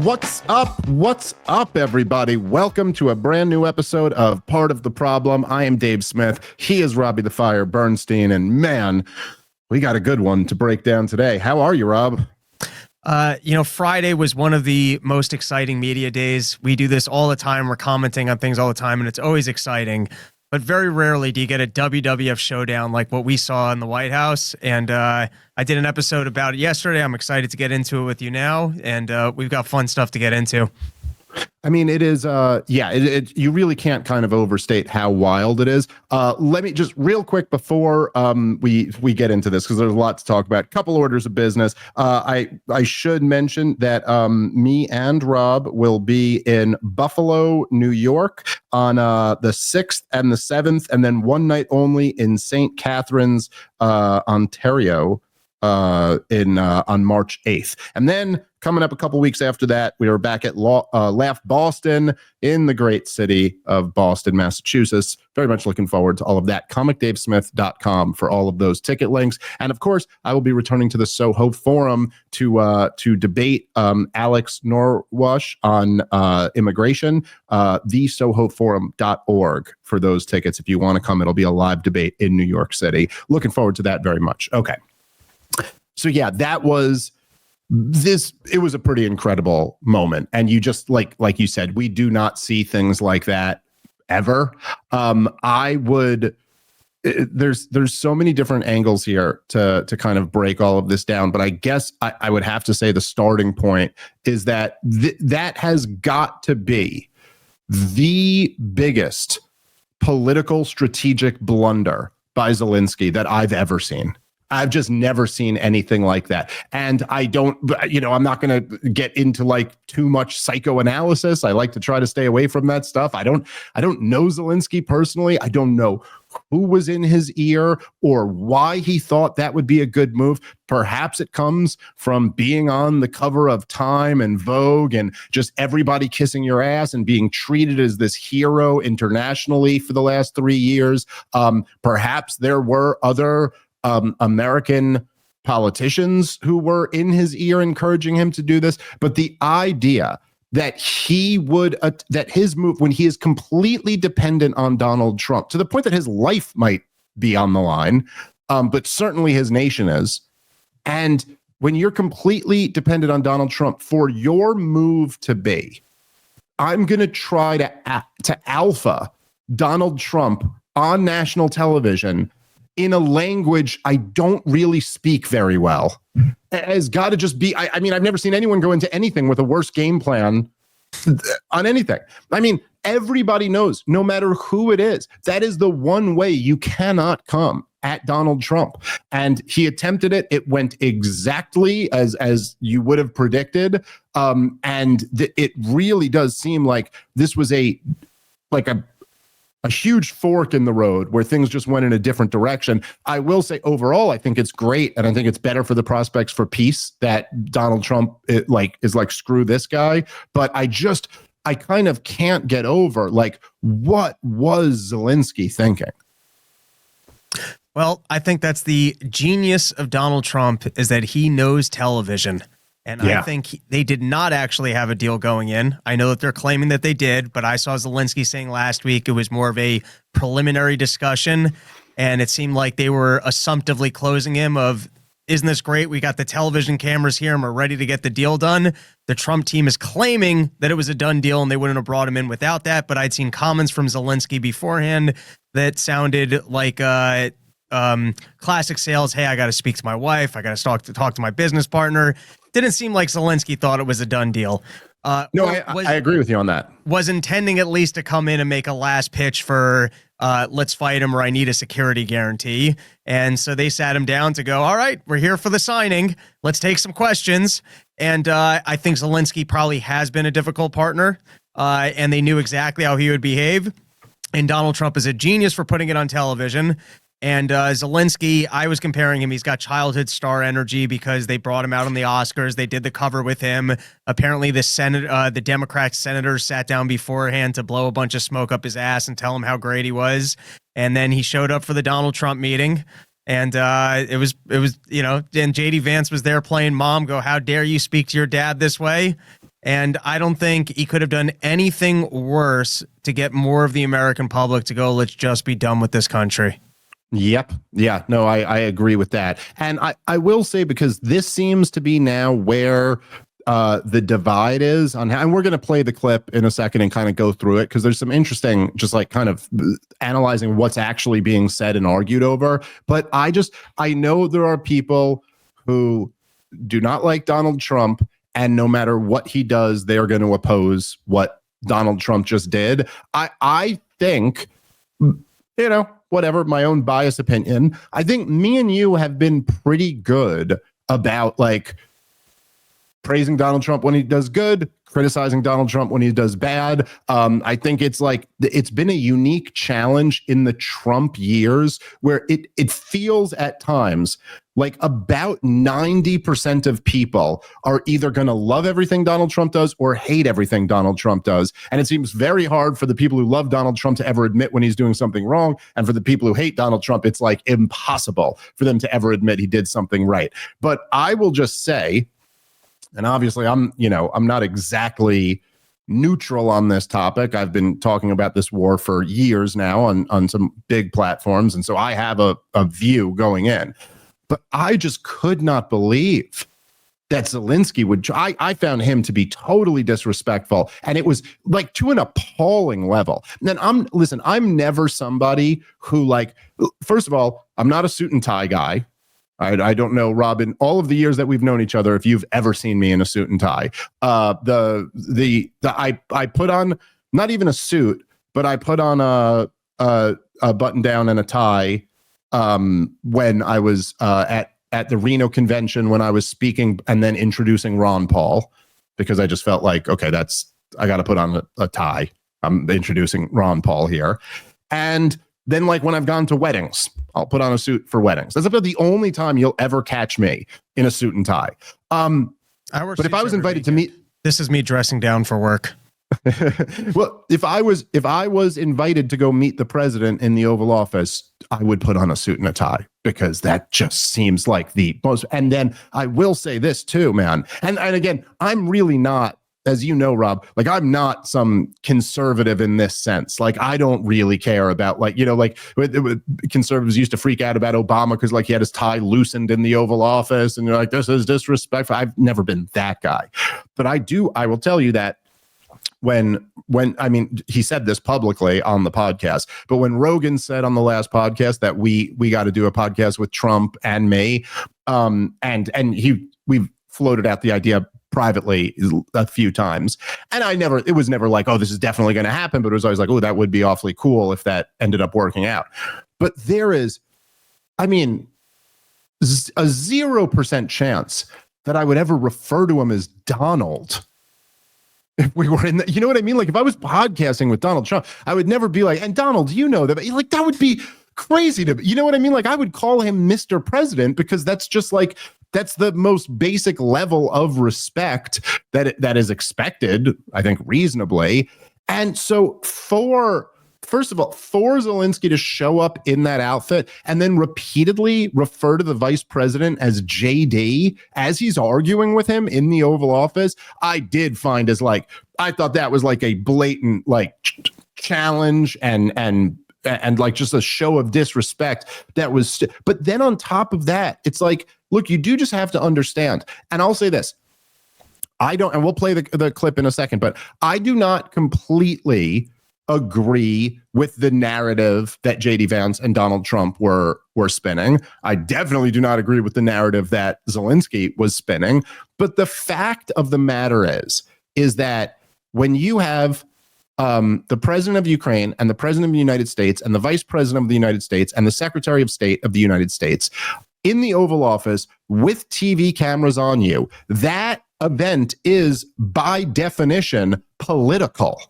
What's up? What's up, everybody? Welcome to a brand new episode of Part of the Problem. I am Dave Smith. He is Robbie the Fire Bernstein. And man, we got a good one to break down today. How are you, Rob? Friday was one of the most exciting media days. We do this all the time. We're commenting on things all the time, and it's always exciting. But very rarely do you get a WWF showdown like what we saw in the White House. And I did an episode about it yesterday. I'm excited to get into it with you now. And we've got fun stuff to get into. I mean, it is, you really can't kind of overstate how wild it is. Let me just real quick before we get into this, because there's a lot to talk about. Couple orders of business. I should mention that me and Rob will be in Buffalo, New York on the 6th and the 7th, and then one night only in St. Catharines, Ontario, on March 8th. And then coming up a couple weeks after that, we are back at Laugh Boston in the great city of Boston, Massachusetts. Very much looking forward to all of that. ComicDaveSmith.com for all of those ticket links. And of course, I will be returning to the Soho Forum to debate Alex Norwash on immigration. TheSohoForum.org for those tickets. If you want to come, it'll be a live debate in New York City. Looking forward to that very much. Okay. So yeah, that was it was a pretty incredible moment. And you just like you said, we do not see things like that ever. There's so many different angles here to kind of break all of this down. But I guess I would have to say the starting point is that that has got to be the biggest political strategic blunder by Zelensky that I've ever seen. I've just never seen anything like that. And I'm not going to get into like too much psychoanalysis. I like to try to stay away from that stuff. I don't know Zelensky personally. I don't know who was in his ear or why he thought that would be a good move. Perhaps it comes from being on the cover of Time and Vogue and just everybody kissing your ass and being treated as this hero internationally for the last 3 years. Perhaps there were other American politicians who were in his ear encouraging him to do this. But the idea that that his move, when he is completely dependent on Donald Trump, to the point that his life might be on the line, but certainly his nation is. And when you're completely dependent on Donald Trump, for your move to be, I'm going to try to alpha Donald Trump on national television in a language I don't really speak very well, has got to just be, I mean, I've never seen anyone go into anything with a worse game plan on anything. I mean, everybody knows, no matter who it is, that is the one way you cannot come at Donald Trump. And he attempted it. It went exactly as you would have predicted. It really does seem like this was a huge fork in the road where things just went in a different direction. I will say overall, I think it's great. And I think it's better for the prospects for peace that Donald Trump is like, screw this guy. But I kind of can't get over, like, what was Zelensky thinking? Well, I think that's the genius of Donald Trump, is that he knows television. And yeah. I think they did not actually have a deal going in. I know that they're claiming that they did, but I saw Zelensky saying last week it was more of a preliminary discussion, and it seemed like they were assumptively closing him of, isn't this great? We got the television cameras here and we're ready to get the deal done. The Trump team is claiming that it was a done deal and they wouldn't have brought him in without that, but I'd seen comments from Zelensky beforehand that sounded like classic sales. Hey, I got to speak to my wife. I got to talk to my business partner. Didn't seem like Zelensky thought it was a done deal. I agree with you on that. Was intending at least to come in and make a last pitch for let's fight him, or I need a security guarantee. And so they sat him down to go, all right, we're here for the signing. Let's take some questions. And I think Zelensky probably has been a difficult partner, and they knew exactly how he would behave. And Donald Trump is a genius for putting it on television. And Zelensky, I was comparing him. He's got childhood star energy because they brought him out on the Oscars. They did the cover with him. Apparently, the Democrat senators sat down beforehand to blow a bunch of smoke up his ass and tell him how great he was. And then he showed up for the Donald Trump meeting. And it was, and JD Vance was there playing mom, go, how dare you speak to your dad this way? And I don't think he could have done anything worse to get more of the American public to go, let's just be done with this country. Yep. Yeah, no, I agree with that. And I will say, because this seems to be now where the divide is on how, and we're going to play the clip in a second and kind of go through it, because there's some interesting, just like kind of analyzing what's actually being said and argued over. But I know there are people who do not like Donald Trump, and no matter what he does, they're going to oppose what Donald Trump just did. I think, whatever, my own biased opinion, I think me and you have been pretty good about like praising Donald Trump when he does good, criticizing Donald Trump when he does bad. I think it's like, it's been a unique challenge in the Trump years where it feels at times like about 90% of people are either going to love everything Donald Trump does or hate everything Donald Trump does. And it seems very hard for the people who love Donald Trump to ever admit when he's doing something wrong. And for the people who hate Donald Trump, it's like impossible for them to ever admit he did something right. But I will just say, and obviously I'm not exactly neutral on this topic. I've been talking about this war for years now on some big platforms. And so I have a view going in. But I just could not believe that Zelensky would. I found him to be totally disrespectful, and it was like to an appalling level. And I'm never somebody who, like, first of all, I'm not a suit and tie guy. I don't know, Rob, in all of the years that we've known each other, if you've ever seen me in a suit and tie. I put on not even a suit, but I put on a button down and a tie when I was at the Reno convention, when I was speaking and then introducing Ron Paul, because I just felt like, okay, I got to put on a tie. I'm introducing Ron Paul here. And then, like, when I've gone to weddings, I'll put on a suit for weddings. That's about the only time you'll ever catch me in a suit and tie. But if I was invited to meet, this is me dressing down for work. Well, if I was invited to go meet the president in the Oval Office, I would put on a suit and a tie, because that just seems like the most. And then I will say this too, man. And again, I'm really not, as you know, Rob, like, I'm not some conservative in this sense. Like, I don't really care about, like, conservatives used to freak out about Obama because, like, he had his tie loosened in the Oval Office, and you're like, this is disrespectful. I've never been that guy. But I will tell you that when I mean, he said this publicly on the podcast, but when Rogan said on the last podcast that we got to do a podcast with Trump and me, we've floated out the idea privately a few times, and it was never like, oh, this is definitely going to happen, but it was always like, oh, that would be awfully cool if that ended up working out. But there is, I mean, a 0% chance that I would ever refer to him as Donald. If we were in you know what I mean? Like, if I was podcasting with Donald Trump, I would never be like, and Donald, that, like, that would be crazy to, you know what I mean? Like, I would call him Mr. President, because that's just like, that's the most basic level of respect that is expected, I think, reasonably. And so first of all, for Zelensky to show up in that outfit and then repeatedly refer to the vice president as JD as he's arguing with him in the Oval Office, I did find as, like, I thought that was like a blatant, like, challenge and like just a show of disrespect that was. But then on top of that, it's like, look, you do just have to understand. And I'll say this. I don't, and we'll play the clip in a second, but I do not completely agree with the narrative that JD Vance and Donald Trump were spinning. I definitely do not agree with the narrative that Zelensky was spinning. But the fact of the matter is that when you have the president of Ukraine and the president of the United States and the vice president of the United States and the secretary of state of the United States in the Oval Office with TV cameras on you, that event is by definition political.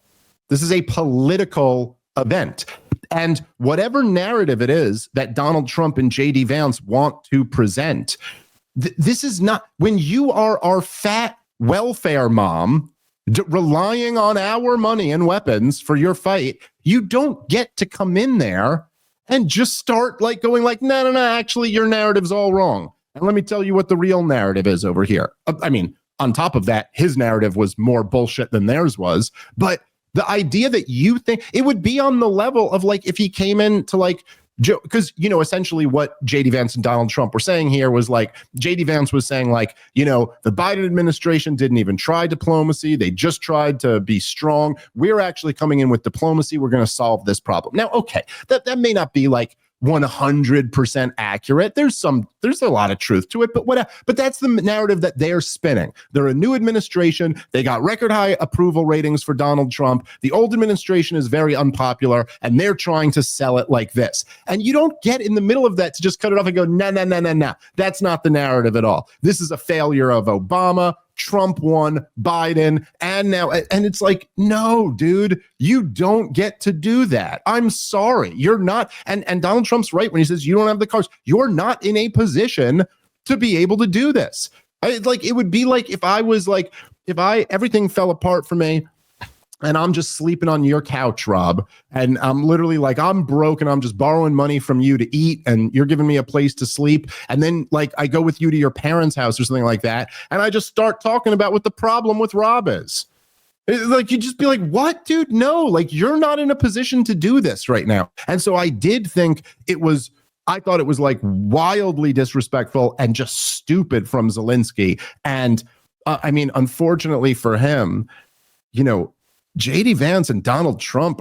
This is a political event. And whatever narrative it is that Donald Trump and JD Vance want to present, this is not, when you are our fat welfare mom relying on our money and weapons for your fight, you don't get to come in there and just start like going like, no, actually your narrative's all wrong. And let me tell you what the real narrative is over here. I mean, on top of that, his narrative was more bullshit than theirs was. But the idea that you think it would be on the level of like if he came in to like Joe, because, you know, essentially what JD Vance and Donald Trump were saying here was like JD Vance was saying like, you know, the Biden administration didn't even try diplomacy. They just tried to be strong. We're actually coming in with diplomacy. We're going to solve this problem. Now, okay, that may not be like 100% accurate. There's a lot of truth to it, but that's the narrative that they're spinning. They're a new administration. They got record high approval ratings for Donald Trump. The old administration is very unpopular, and they're trying to sell it like this. And you don't get in the middle of that to just cut it off and go, no. That's not the narrative at all. This is a failure of Obama. Trump won, Biden, and now, and it's like, no, dude, you don't get to do that. I'm sorry. You're not, and Donald Trump's right when he says you don't have the cards. You're not in a position to be able to do this. It would be like if everything fell apart for me, and I'm just sleeping on your couch, Rob, and I'm literally like, I'm broke and I'm just borrowing money from you to eat, and you're giving me a place to sleep. And then like I go with you to your parents' house or something like that, and I just start talking about what the problem with Rob is. Like, you just be like, what, dude? No, like, you're not in a position to do this right now. And so I did think I thought it was like wildly disrespectful and just stupid from Zelensky. And I mean, unfortunately for him, you know, JD Vance and Donald Trump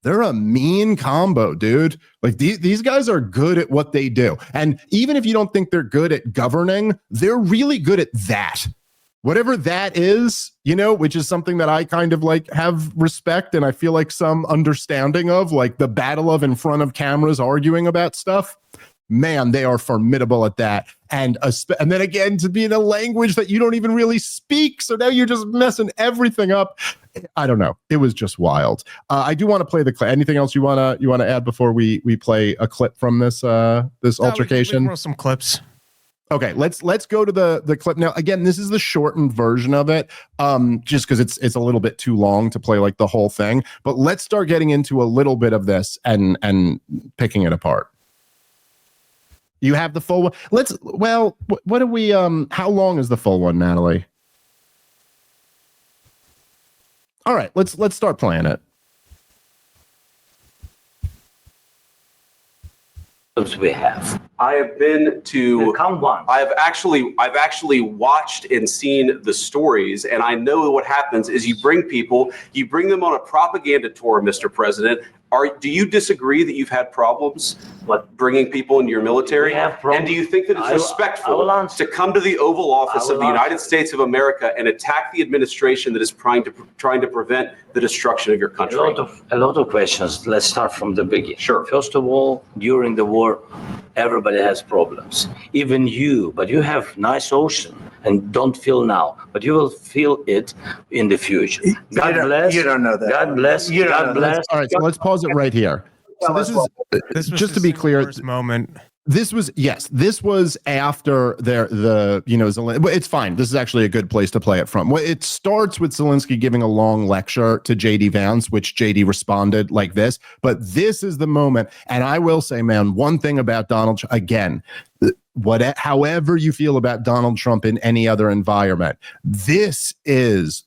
they're a mean combo, dude. Like these guys are good at what they do. And even if you don't think they're good at governing, they're really good at that. Whatever that is, you know, which is something that I kind of like have respect and I feel like some understanding of, like the battle of in front of cameras arguing about stuff. Man, they are formidable at that. And then again, to be in a language that you don't even really speak. So now you're just messing everything up. I don't know. It was just wild. I do want to play the clip. Anything else you want to add before we play a clip from this altercation? We some clips. Okay, let's go to the clip now. Again, this is the shortened version of it, just because it's a little bit too long to play like the whole thing. But let's start getting into a little bit of this and picking it apart. You have the full one. What do we, how long is the full one, Natalie? All right, let's start playing it. We have. I have been to count one. I've actually watched and seen the stories, and I know what happens is you bring them on a propaganda tour, Mr. President. Do you disagree that you've had problems bringing people into your military? And do you think that it's respectful to come to the Oval Office of the United States of America and attack the administration that is trying to prevent the destruction of your country? A lot of questions. Let's start from the beginning. Sure. First of all, during the war, everybody has problems. Even you, but you have nice ocean and don't feel now, but you will feel it in the future. God bless. You don't know that. God bless. God bless. All right, so let's pause it right here. So this was just to be clear. First moment. This was after it's fine. This is actually a good place to play it from. Well, it starts with Zelensky giving a long lecture to JD Vance, which JD responded like this. But this is the moment. And I will say, man, one thing about Donald, again, however you feel about Donald Trump in any other environment, this is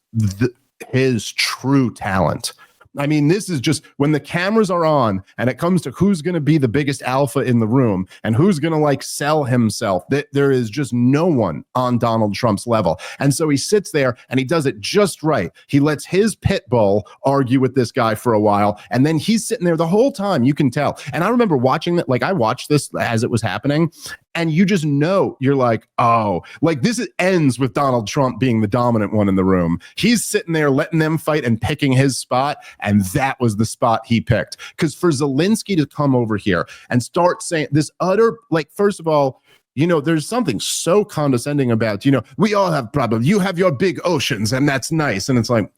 his true talent. I mean, this is just when the cameras are on and it comes to who's going to be the biggest alpha in the room and who's going to like sell himself. There is just no one on Donald Trump's level. And so he sits there and he does it just right. He lets his pit bull argue with this guy for a while. And then he's sitting there the whole time. You can tell. And I remember watching that. Like I watched this as it was happening. And you just know, you're like, oh, like this ends with Donald Trump being the dominant one in the room. He's sitting there letting them fight and picking his spot. And that was the spot he picked. Because for Zelensky to come over here and start saying this utter, like, first of all, you know, there's something so condescending about, you know, we all have problems. You have your big oceans and that's nice. And it's like,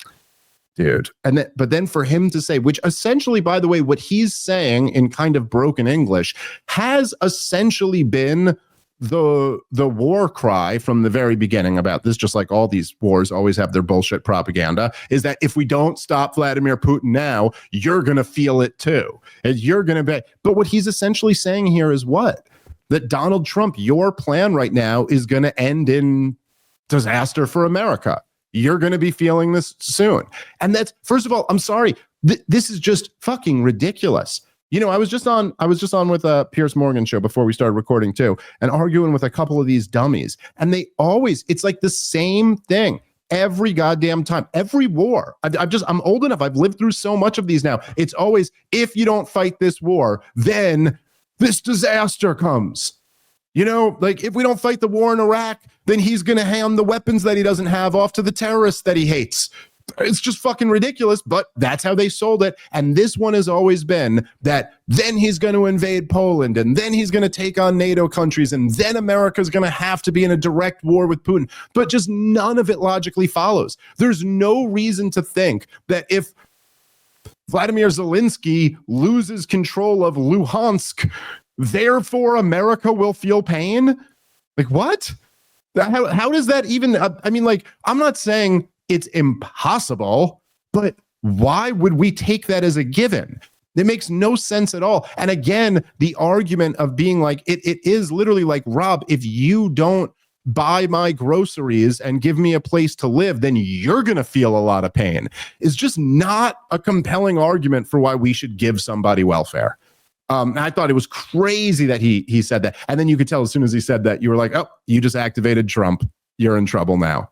dude. But then for him to say, which essentially, by the way, what he's saying in kind of broken English has essentially been the war cry from the very beginning about this, just like all these wars always have their bullshit propaganda, is that if we don't stop Vladimir Putin now, you're going to feel it too. And you're going to be. But what he's essentially saying here is what? That Donald Trump, your plan right now is going to end in disaster for America. You're going to be feeling this soon. And that's, first of all, I'm sorry. This is just fucking ridiculous. You know, I was just on with a Piers Morgan show before we started recording too, and arguing with a couple of these dummies. And they always, it's like the same thing every goddamn time, every war. I'm old enough. I've lived through so much of these now. It's always, if you don't fight this war, then this disaster comes. You know, like if we don't fight the war in Iraq, then he's going to hand the weapons that he doesn't have off to the terrorists that he hates. It's just fucking ridiculous, but that's how they sold it. And this one has always been that then he's going to invade Poland, and then he's going to take on NATO countries, and then America's going to have to be in a direct war with Putin. But just none of it logically follows. There's no reason to think that if Vladimir Zelensky loses control of Luhansk, therefore America will feel pain. Like what? How does that even, I mean, like, I'm not saying it's impossible, but why would we take that as a given? It makes no sense at all. And again, the argument of being like, it is literally like, Rob, if you don't buy my groceries and give me a place to live, then you're going to feel a lot of pain. It's just not a compelling argument for why we should give somebody welfare. I thought it was crazy that he said that. And then you could tell as soon as he said that, you were like, oh, you just activated Trump. You're in trouble now.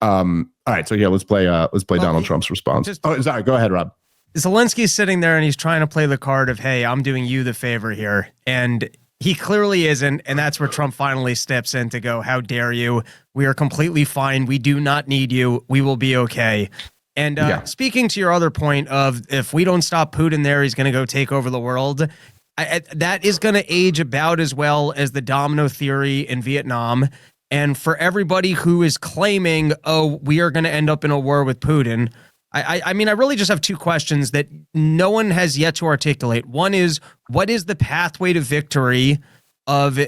All right, so yeah, let's play Donald Trump's response. Sorry, go ahead, Rob. Zelensky's sitting there and he's trying to play the card of, hey, I'm doing you the favor here. And he clearly isn't. And that's where Trump finally steps in to go, how dare you? We are completely fine. We do not need you. We will be okay. And speaking to your other point of if we don't stop Putin there, he's going to go take over the world. That is going to age about as well as the domino theory in Vietnam. And for everybody who is claiming, oh, we are going to end up in a war with Putin, I mean, I really just have two questions that no one has yet to articulate. One is, what is the pathway to victory of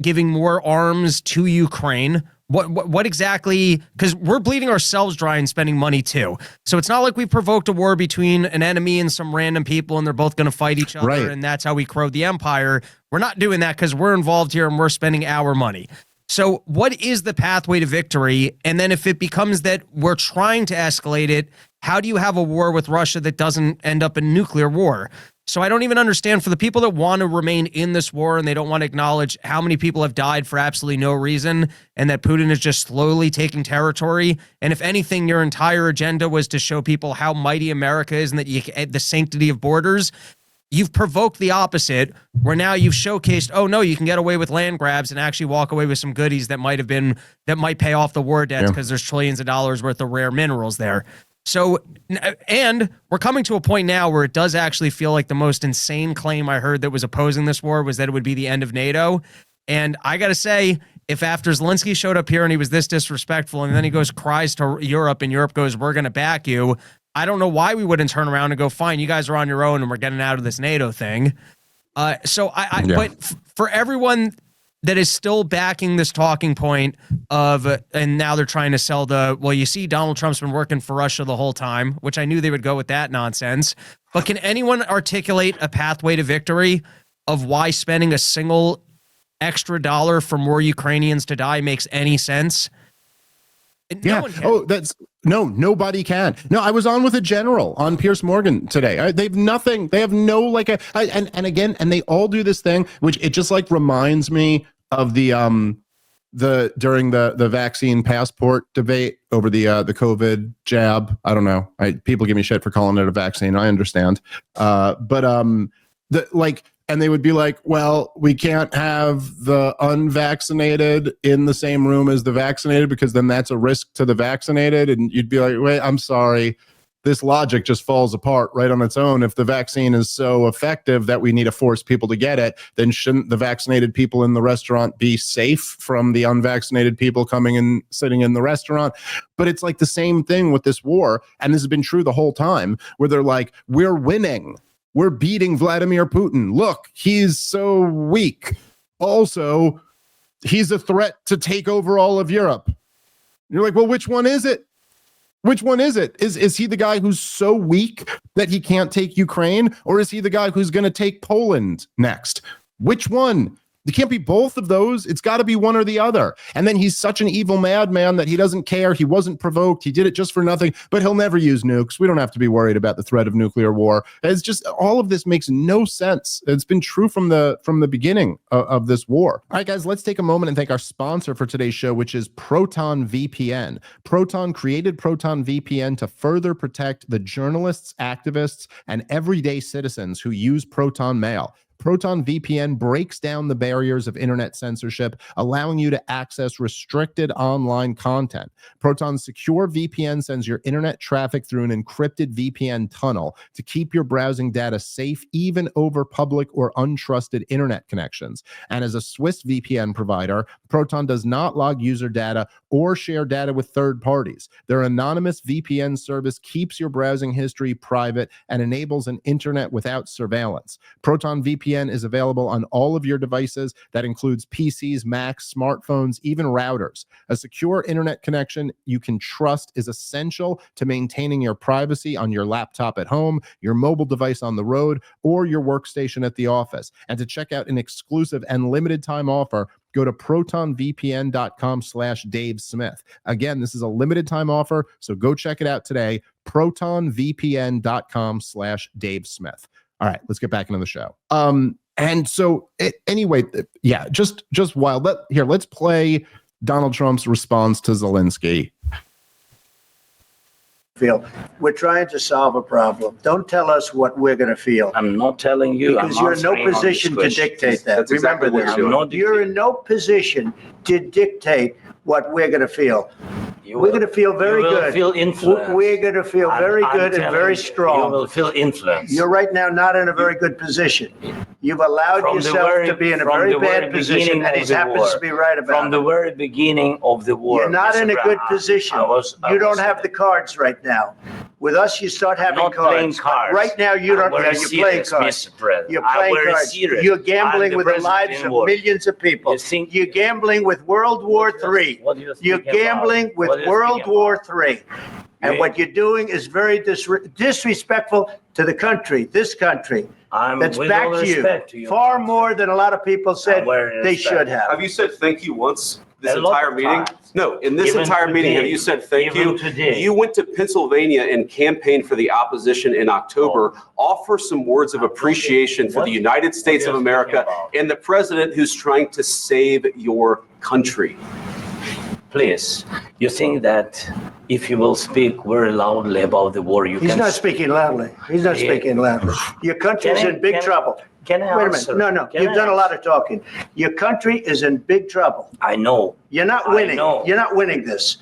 giving more arms to Ukraine? What exactly, because we're bleeding ourselves dry and spending money too. So it's not like we provoked a war between an enemy and some random people and they're both going to fight each other, right, and that's how we crowed the empire. We're not doing that because we're involved here and we're spending our money. So what is the pathway to victory? And then if it becomes that we're trying to escalate it, how do you have a war with Russia that doesn't end up in nuclear war? So I don't even understand, for the people that want to remain in this war and they don't want to acknowledge how many people have died for absolutely no reason and that Putin is just slowly taking territory. And if anything, your entire agenda was to show people how mighty America is and that the sanctity of borders, you've provoked the opposite, where now you've showcased, oh no, you can get away with land grabs and actually walk away with some goodies that might pay off the war debts because there's trillions of dollars worth of rare minerals there. So, and we're coming to a point now where it does actually feel like the most insane claim I heard that was opposing this war was that it would be the end of NATO. And I got to say, if after Zelensky showed up here and he was this disrespectful and then he cries to Europe and Europe goes, we're going to back you, I don't know why we wouldn't turn around and go, fine, you guys are on your own and we're getting out of this NATO thing. But for everyone that is still backing this talking point of, and now they're trying to sell well, you see, Donald Trump's been working for Russia the whole time, which I knew they would go with that nonsense. But can anyone articulate a pathway to victory of why spending a single extra dollar for more Ukrainians to die makes any sense? No one can. Nobody can. No, I was on with a general on Piers Morgan today. They have nothing. They have no and again, and they all do this thing, which it just like reminds me of the during the vaccine passport debate over the COVID jab. I don't know. People give me shit for calling it a vaccine. I understand. And they would be like, well, we can't have the unvaccinated in the same room as the vaccinated because then that's a risk to the vaccinated. And you'd be like, wait, I'm sorry. This logic just falls apart right on its own. If the vaccine is so effective that we need to force people to get it, then shouldn't the vaccinated people in the restaurant be safe from the unvaccinated people coming and sitting in the restaurant? But it's like the same thing with this war. And this has been true the whole time, where they're like, we're winning. We're beating Vladimir Putin. Look, he's so weak. Also, he's a threat to take over all of Europe. You're like, well, which one is it? Which one is it? Is he the guy who's so weak that he can't take Ukraine? Or is he the guy who's going to take Poland next? Which one? It can't be both of those. It's got to be one or the other. And then he's such an evil madman that he doesn't care. He wasn't provoked. He did it just for nothing, but he'll never use nukes. We don't have to be worried about the threat of nuclear war. It's just, all of this makes no sense. It's been true from the beginning of this war. All right, guys, let's take a moment and thank our sponsor for today's show, which is Proton VPN. Proton created Proton VPN to further protect the journalists, activists, and everyday citizens who use Proton Mail. Proton VPN breaks down the barriers of internet censorship, allowing you to access restricted online content. Proton's secure VPN sends your internet traffic through an encrypted VPN tunnel to keep your browsing data safe, even over public or untrusted internet connections. And as a Swiss VPN provider, Proton does not log user data or share data with third parties. Their anonymous VPN service keeps your browsing history private and enables an internet without surveillance. Proton VPN is available on all of your devices. That includes PCs, Macs, smartphones, even routers. A secure internet connection you can trust is essential to maintaining your privacy on your laptop at home, your mobile device on the road, or your workstation at the office. And to check out an exclusive and limited time offer, go to protonvpn.com/Dave Smith. Again, this is a limited time offer, so go check it out today. protonvpn.com/Dave Smith. All right, let's get back into the show. And so anyway, yeah, just wild. Let's play Donald Trump's response to Zelensky. Feel we're trying to solve a problem. Don't tell us what we're going to feel. I'm not telling you. Because you're in no position to dictate that. That's exactly Remember what this. you're doing. You're in no position to dictate what we're going to feel. We're going to feel very good. Feel influenced. We're going to feel very good and very strong. You will feel influenced. You're right now not in a very good position. You've allowed yourself to be in a very bad position, and he happens to be right about it. From the very beginning of the war. You're not in a good position. You don't have the cards right now. With us, you start having not cards. Playing cards. Right now, you don't. You're playing cards. Mr. President. You're playing cards. Serious. You're gambling with the lives of millions of people. You're gambling with World War III. You're gambling with World War III. And what you're doing is very disrespectful to the country, this country. That's back to you far more than a lot of people said they should have. Have you said thank you once this entire meeting? No, in this entire meeting, have you said thank you? You went to Pennsylvania and campaigned for the opposition in October. Offer some words of appreciation for the United States of America and the president who's trying to save your country. Please, you think that if you will speak very loudly about the war, He's not speaking loudly. He's not speaking loudly. Your country is in big trouble. Can I Wait a minute. No. You've done a lot of talking. Your country is in big trouble. I know. You're not winning. You're not winning this.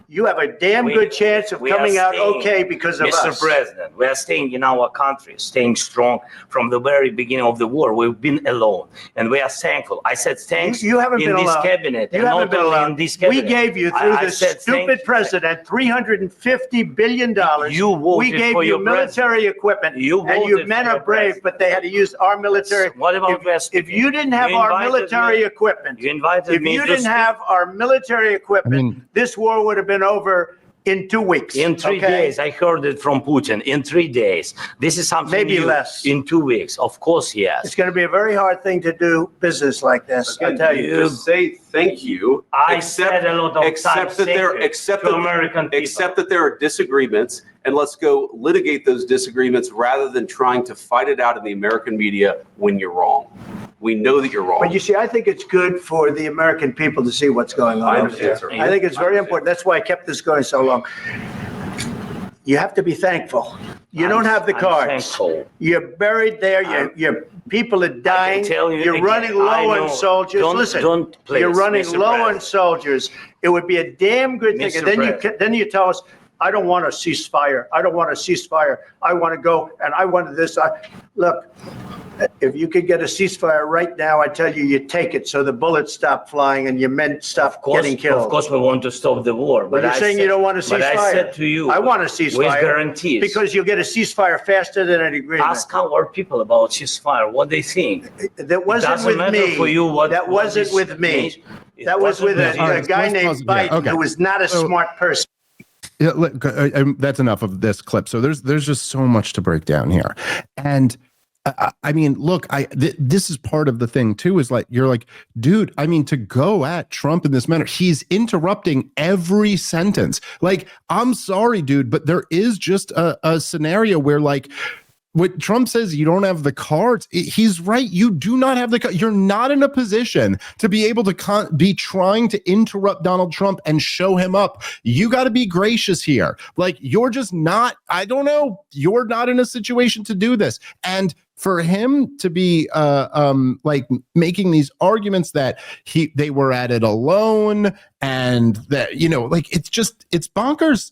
You have a damn good chance of coming out okay because of us. Mr. President, we are staying in our country, staying strong from the very beginning of the war. We've been alone, and we are thankful. I said thanks you haven't in been this alone. cabinet. You haven't been alone. In this cabinet. We gave you, through this stupid president, $350 billion. We gave you military equipment, and you men are brave, but they had to use our military. What about if you didn't have our military equipment, this war would have been over in 2 weeks. In 3 days. I heard it from Putin. In 3 days. This is something maybe new. Less. In 2 weeks. Of course, yes. It's going to be a very hard thing to do business like this. I tell you. Just say thank you. I said a lot of except that there are disagreements, and let's go litigate those disagreements rather than trying to fight it out in the American media when you're wrong. We know that you're wrong. But you see, I think it's good for the American people to see what's going on. I understand, sir. I think it's very important. That's why I kept this going so long. You have to be thankful. You don't have the cards. Thankful. You're buried there. Your people are dying. You're running low on soldiers. Listen, you're running low on soldiers. It would be a damn good thing. And then you tell us, I don't want a ceasefire. I don't want a ceasefire. I want to go and I want this. Look, if you could get a ceasefire right now, I tell you, you take it so the bullets stop flying and your men stop getting killed. Of course, we want to stop the war. But you're saying you don't want a ceasefire. But I said to you, I want a ceasefire. With guarantees. Because you'll get a ceasefire faster than an agreement. Ask our people about ceasefire, what they think. That wasn't with me. That wasn't with me. That was with a guy named Biden who was not a smart person. Yeah, look, that's enough of this clip. So there's just so much to break down here. And I mean, look, this is part of the thing too, is like, you're like, dude, I mean, to go at Trump in this manner, he's interrupting every sentence. Like, I'm sorry, dude, but there is just a scenario where, like, what Trump says, you don't have the cards. He's right. You do not have the. You're not in a position to be able to be trying to interrupt Donald Trump and show him up. You got to be gracious here. Like, you're just not. I don't know. You're not in a situation to do this. And for him to be like making these arguments that they were at it alone, and that, you know, like, it's bonkers.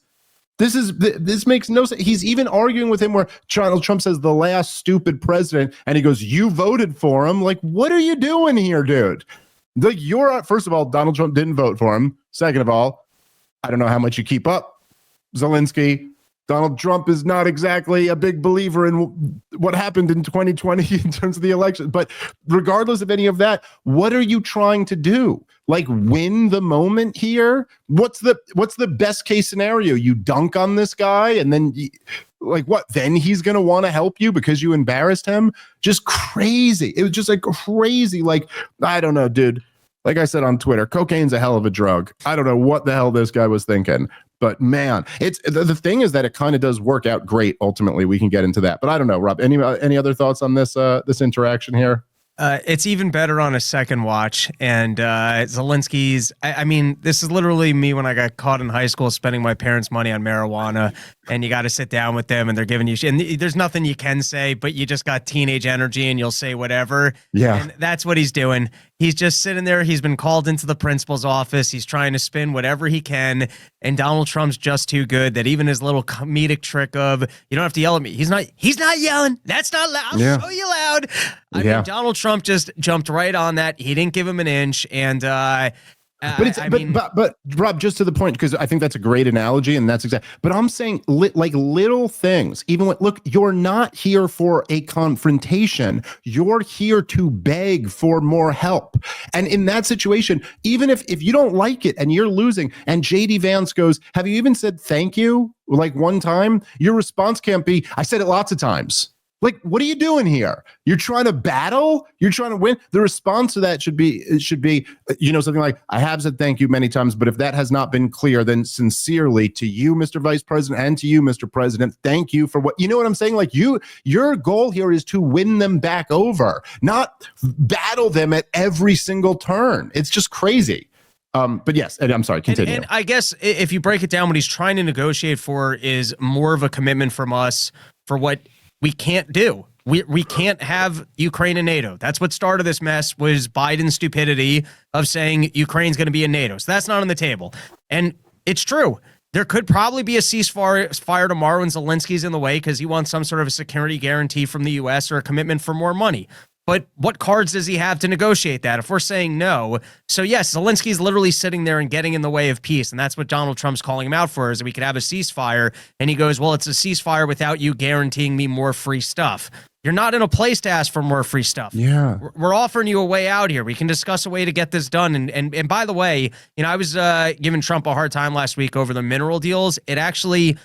This makes no sense. He's even arguing with him where Donald Trump says the last stupid president, and he goes, "You voted for him." Like, what are you doing here, dude? Like, first of all, Donald Trump didn't vote for him. Second of all, I don't know how much you keep up, Zelensky. Donald Trump is not exactly a big believer in what happened in 2020 in terms of the election. But regardless of any of that, what are you trying to do? Like, win the moment here? What's the best case scenario? You dunk on this guy, and then like, what? Then he's going to want to help you because you embarrassed him? Just crazy. It was just like crazy. Like, I don't know, dude. Like I said on Twitter, cocaine's a hell of a drug. I don't know what the hell this guy was thinking. But man, it's the thing is that it kind of does work out great. Ultimately, we can get into that. But I don't know, Rob. Any other thoughts on this interaction here? It's even better on a second watch. And Zelensky's, I mean, this is literally me when I got caught in high school spending my parents' money on marijuana, and you got to sit down with them and they're giving you shit. And there's nothing you can say, but you just got teenage energy and you'll say whatever. Yeah. And that's what he's doing. He's just sitting there. He's been called into the principal's office. He's trying to spin whatever he can. And Donald Trump's just too good that even his little comedic trick of, you don't have to yell at me. He's not yelling. That's not loud. I'll show you loud. I mean, Donald Trump just jumped right on that. He didn't give him an inch. And, but Rob, just to the point, because I think that's a great analogy, and that's exactly. But I'm saying, like, little things. Even when, look, you're not here for a confrontation. You're here to beg for more help. And in that situation, even if you don't like it and you're losing, and JD Vance goes, "Have you even said thank you?" Like, one time, your response can't be, "I said it lots of times." Like, what are you doing here? You're trying to battle? You're trying to win? The response to that should be, you know, something like, "I have said thank you many times, but if that has not been clear, then sincerely to you, Mr. Vice President, and to you, Mr. President, thank you for what," you know what I'm saying? Like, your goal here is to win them back over, not battle them at every single turn. It's just crazy. But yes, and I'm sorry, continue. And I guess if you break it down, what he's trying to negotiate for is more of a commitment from us for what we can't do. We can't have Ukraine in NATO. That's what started this mess, was Biden's stupidity of saying Ukraine's going to be in NATO. So that's not on the table. And it's true. There could probably be a ceasefire tomorrow, and Zelensky's in the way because he wants some sort of a security guarantee from the U.S. or a commitment for more money. But what cards does he have to negotiate that if we're saying no? So yes, Zelensky's literally sitting there and getting in the way of peace. And that's what Donald Trump's calling him out for, is that we could have a ceasefire. And he goes, "Well, it's a ceasefire without you guaranteeing me more free stuff." You're not in a place to ask for more free stuff. Yeah. We're offering you a way out here. We can discuss a way to get this done. And by the way, you know, I was giving Trump a hard time last week over the mineral deals. It actually...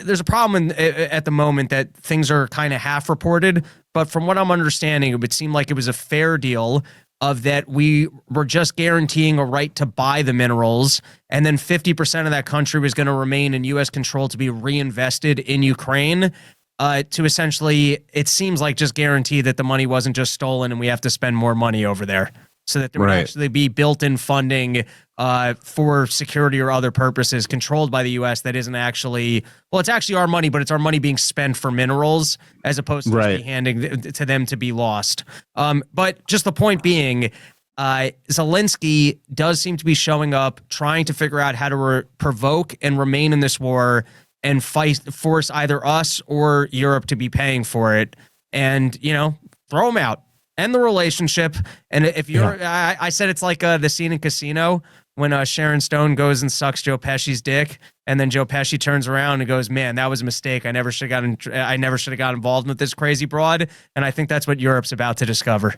there's a problem at the moment that things are kind of half reported, but from what I'm understanding, it would seem like it was a fair deal of that we were just guaranteeing a right to buy the minerals, and then 50% of that country was going to remain in U.S. control to be reinvested in Ukraine, to essentially, it seems like, just guarantee that the money wasn't just stolen and we have to spend more money over there. So that there would actually be built-in funding for security or other purposes controlled by the U.S. that isn't actually, well, it's actually our money, but it's our money being spent for minerals as opposed to just be handing to them to be lost. But just the point being, Zelensky does seem to be showing up, trying to figure out how to provoke and remain in this war and force either us or Europe to be paying for it, and, you know, throw them out. End the relationship. And if you're, I said it's like the scene in Casino when Sharon Stone goes and sucks Joe Pesci's dick, and then Joe Pesci turns around and goes, "Man, that was a mistake. I never should have got involved with this crazy broad." And I think that's what Europe's about to discover.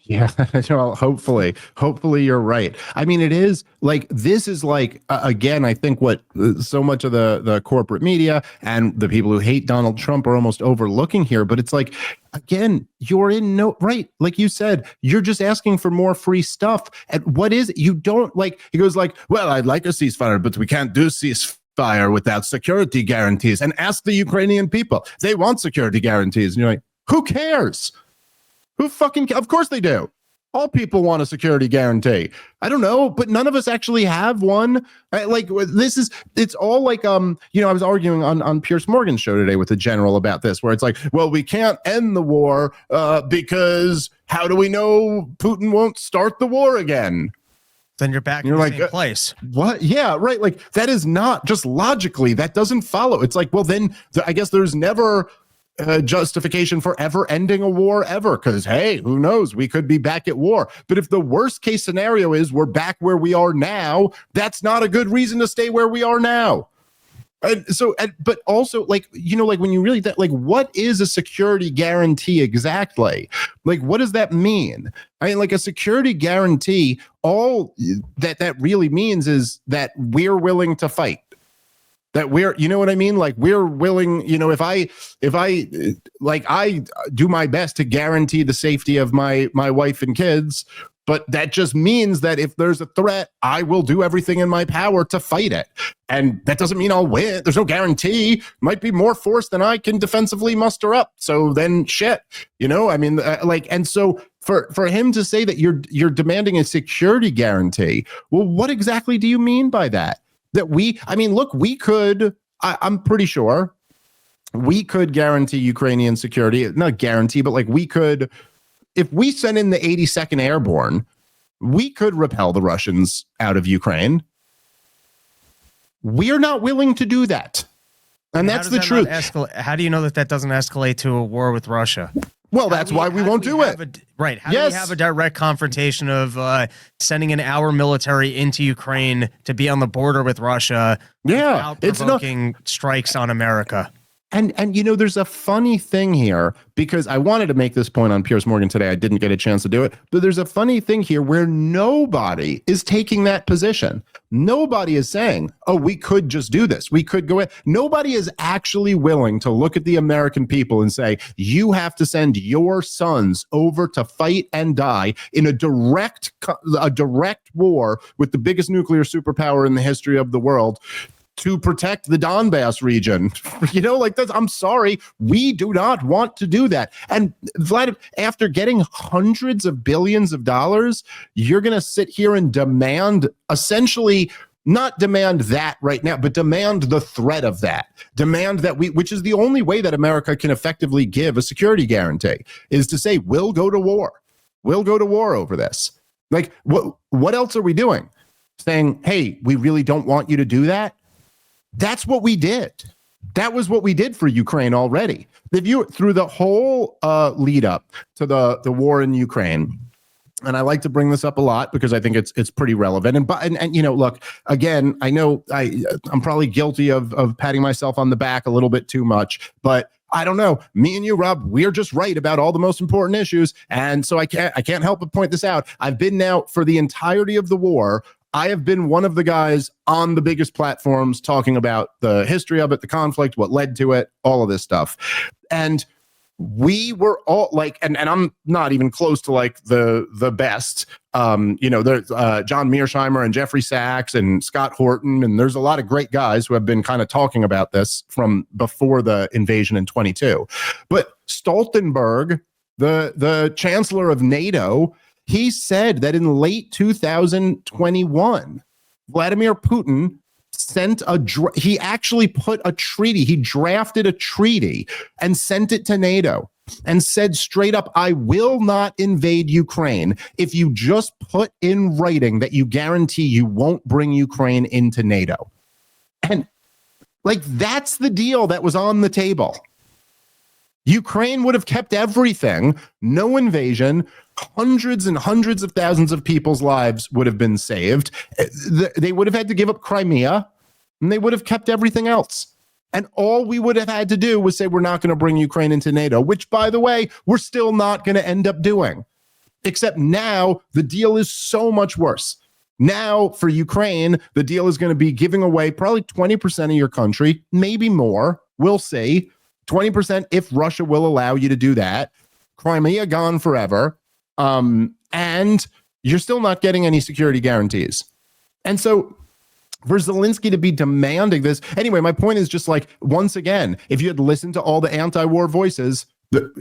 Yeah, well, hopefully you're right. I mean, it is like, this is like, again, I think what so much of the corporate media and the people who hate Donald Trump are almost overlooking here. But it's like, again, you're in no right. Like you said, you're just asking for more free stuff. And what is it? You don't like, he goes like, well, I'd like a ceasefire, but we can't do ceasefire without security guarantees. And ask the Ukrainian people. They want security guarantees. And you're like, who cares? Who fucking, of course they do. All people want a security guarantee. I don't know, but none of us actually have one. Like, this is, it's all like, I was arguing on Piers Morgan's show today with a general about this, where it's like, well, we can't end the war because how do we know Putin won't start the war again? Then you're back in the same place. What? Yeah, right. Like, that is not just logically, that doesn't follow. It's like, well, then I guess there's never justification for ever ending a war ever, because hey, who knows, we could be back at war. But if the worst case scenario is we're back where we are now, that's not a good reason to stay where we are now. And so, but also, like, like when you really like, what is a security guarantee exactly? Like, what does that mean? I mean, like, a security guarantee, all that really means is that we're willing to fight. That we're, you know what I mean? Like, we're willing, if I like, I do my best to guarantee the safety of my wife and kids, but that just means that if there's a threat, I will do everything in my power to fight it. And that doesn't mean I'll win. There's no guarantee. Might be more force than I can defensively muster up. So then shit, I mean, and so for him to say that you're demanding a security guarantee, well, what exactly do you mean by that? That we could, I'm pretty sure we could guarantee Ukrainian security, not guarantee, but like we could, if we sent in the 82nd Airborne, we could repel the Russians out of Ukraine. We're not willing to do that. And that's the truth. How do you know that doesn't escalate to a war with Russia? Well, that's why we won't do it. Right. How do we have a direct confrontation of sending our military into Ukraine to be on the border with Russia? Yeah. It's provoking strikes on America. And there's a funny thing here, because I wanted to make this point on Piers Morgan today. I didn't get a chance to do it, but there's a funny thing here where nobody is taking that position. Nobody is saying, oh, we could just do this. We could go in. Nobody is actually willing to look at the American people and say, you have to send your sons over to fight and die in a direct war with the biggest nuclear superpower in the history of the world, to protect the Donbass region. I'm sorry, we do not want to do that. And Vlad, after getting hundreds of billions of dollars, you're going to sit here and demand, essentially, not demand that right now, but demand the threat of that. Demand that which is the only way that America can effectively give a security guarantee, is to say, we'll go to war. We'll go to war over this. Like, what else are we doing? Saying, hey, we really don't want you to do that? That's what we did. That was what we did for Ukraine already. Through the whole lead up to the war in Ukraine, and I like to bring this up a lot because I think it's pretty relevant. And look, again, I know I'm probably guilty of patting myself on the back a little bit too much, but I don't know. Me and you, Rob, we're just right about all the most important issues, and so I can't help but point this out. I've been now for the entirety of the war. I have been one of the guys on the biggest platforms talking about the history of it, the conflict, what led to it, all of this stuff. And we were all like, and I'm not even close to like the best. There's John Mearsheimer and Jeffrey Sachs and Scott Horton, and there's a lot of great guys who have been kind of talking about this from before the invasion in 22. But Stoltenberg, the chancellor of NATO, he said that in late 2021, Vladimir Putin he actually put a treaty, he drafted a treaty and sent it to NATO and said straight up, I will not invade Ukraine if you just put in writing that you guarantee you won't bring Ukraine into NATO. And like, that's the deal that was on the table. Ukraine would have kept everything, no invasion, hundreds and hundreds of thousands of people's lives would have been saved. They would have had to give up Crimea, and they would have kept everything else. And all we would have had to do was say, we're not going to bring Ukraine into NATO, which, by the way, we're still not going to end up doing. except now the deal is so much worse. Now for Ukraine, the deal is going to be giving away probably 20% of your country, maybe more. We'll see. 20% if Russia will allow you to do that. Crimea gone forever. And you're still not getting any security guarantees. And so for Zelensky to be demanding this, anyway, my point is just like, once again, if you had listened to all the anti-war voices,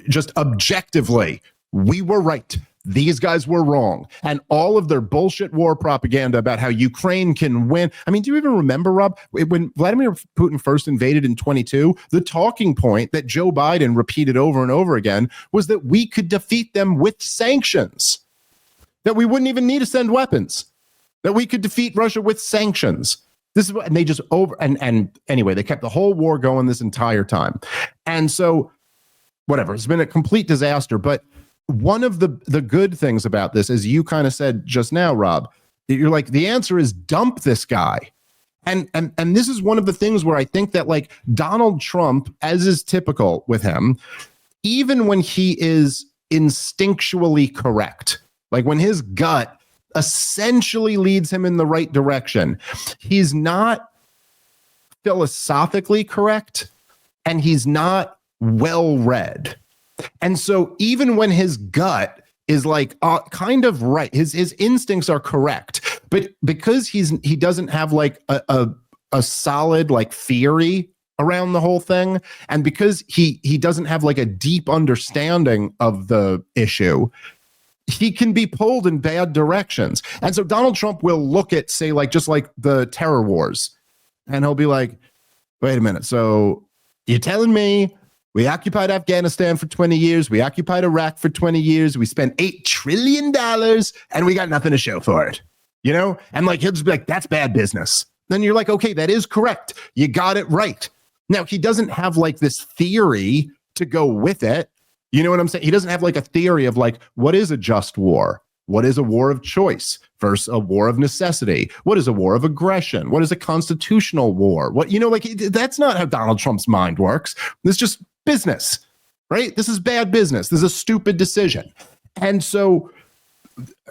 just objectively, we were right. These guys were wrong. And all of their bullshit war propaganda about how Ukraine can win. I mean, do you even remember, Rob, when Vladimir Putin first invaded in 22, the talking point that Joe Biden repeated over and over again was that we could defeat them with sanctions, that we wouldn't even need to send weapons, that we could defeat Russia with sanctions. This is what, and they just and anyway, they kept the whole war going this entire time. And so, whatever, it's been a complete disaster. But one of the good things about this, as you kind of said just now, Rob, you're like, the answer is dump this guy. And this is one of the things where I think that, like, Donald Trump, as is typical with him, even when he is instinctually correct, like when his gut essentially leads him in the right direction, he's not philosophically correct and he's not well read. And so even when his gut is like kind of right, his instincts are correct, but because he doesn't have like a solid like theory around the whole thing, and because he doesn't have like a deep understanding of the issue, he can be pulled in bad directions. And so Donald Trump will look at, say, like just like the terror wars, and he'll be like, wait a minute, so you're telling me we occupied Afghanistan for 20 years. We occupied Iraq for 20 years. We spent $8 trillion and we got nothing to show for it, you know? And like, he'll just be like, that's bad business. Then you're like, okay, that is correct. You got it right. Now, he doesn't have like this theory to go with it. You know what I'm saying? He doesn't have like a theory of like, what is a just war? What is a war of choice versus a war of necessity? What is a war of aggression? What is a constitutional war? What, you know, like, that's not how Donald Trump's mind works. It's just business, right? This is bad business. This is a stupid decision. And so,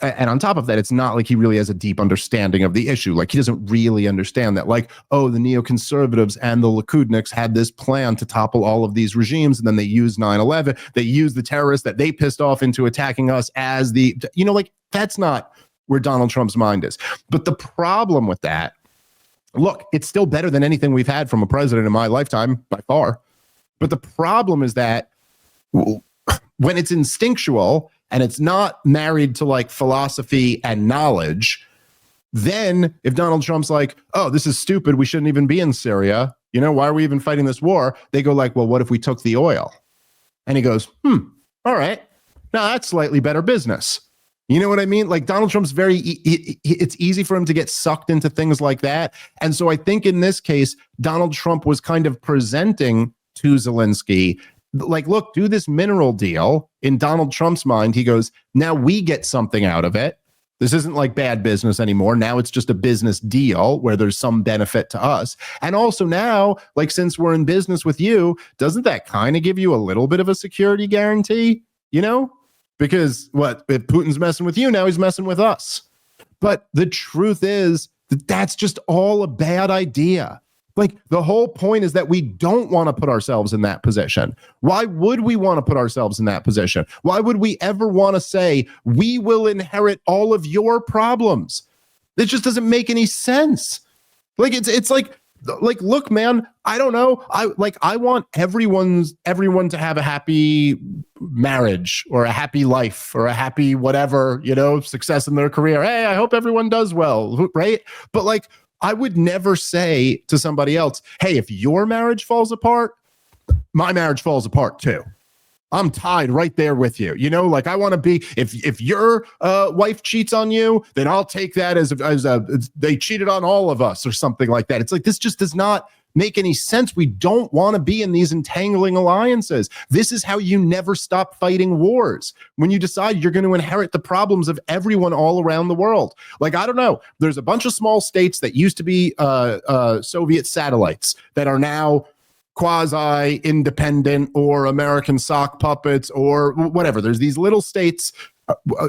and on top of that, it's not like he really has a deep understanding of the issue. Like, he doesn't really understand that, like, oh, the neoconservatives and the Likudniks had this plan to topple all of these regimes, and then they used 9/11. They used the terrorists that they pissed off into attacking us as the, you know, like, that's not where Donald Trump's mind is. But the problem with that, look, it's still better than anything we've had from a president in my lifetime by far. But the problem is that when it's instinctual and it's not married to like philosophy and knowledge, then if Donald Trump's like, oh, this is stupid, we shouldn't even be in Syria, you know, why are we even fighting this war? They go like, well, what if we took the oil? And he goes, all right, now that's slightly better business. You know what I mean? Like, Donald Trump's it's easy for him to get sucked into things like that. And so I think in this case, Donald Trump was kind of presenting to Zelensky, like, look, do this mineral deal. In Donald Trump's mind, he goes, now we get something out of it. This isn't like bad business anymore. Now it's just a business deal where there's some benefit to us. And also now, like, since we're in business with you, doesn't that kind of give you a little bit of a security guarantee? You know, because what, if Putin's messing with you, now he's messing with us. But the truth is that that's just all a bad idea. Like, the whole point is that we don't want to put ourselves in that position. Why would we want to put ourselves in that position? Why would we ever want to say, we will inherit all of your problems? It just doesn't make any sense. Like, it's like, look, man, I don't know. I want everyone to have a happy marriage or a happy life or a happy whatever, you know, success in their career. Hey, I hope everyone does well, right? But like, I would never say to somebody else, hey, if your marriage falls apart, my marriage falls apart too. I'm tied right there with you. You know, like, I want to be, if your wife cheats on you, then I'll take that as they cheated on all of us or something like that. It's like, this just does not make any sense. We don't want to be in these entangling alliances. This is how you never stop fighting wars. When you decide you're going to inherit the problems of everyone all around the world. Like, I don't know, there's a bunch of small states that used to be Soviet satellites that are now quasi-independent or American sock puppets or whatever. There's these little states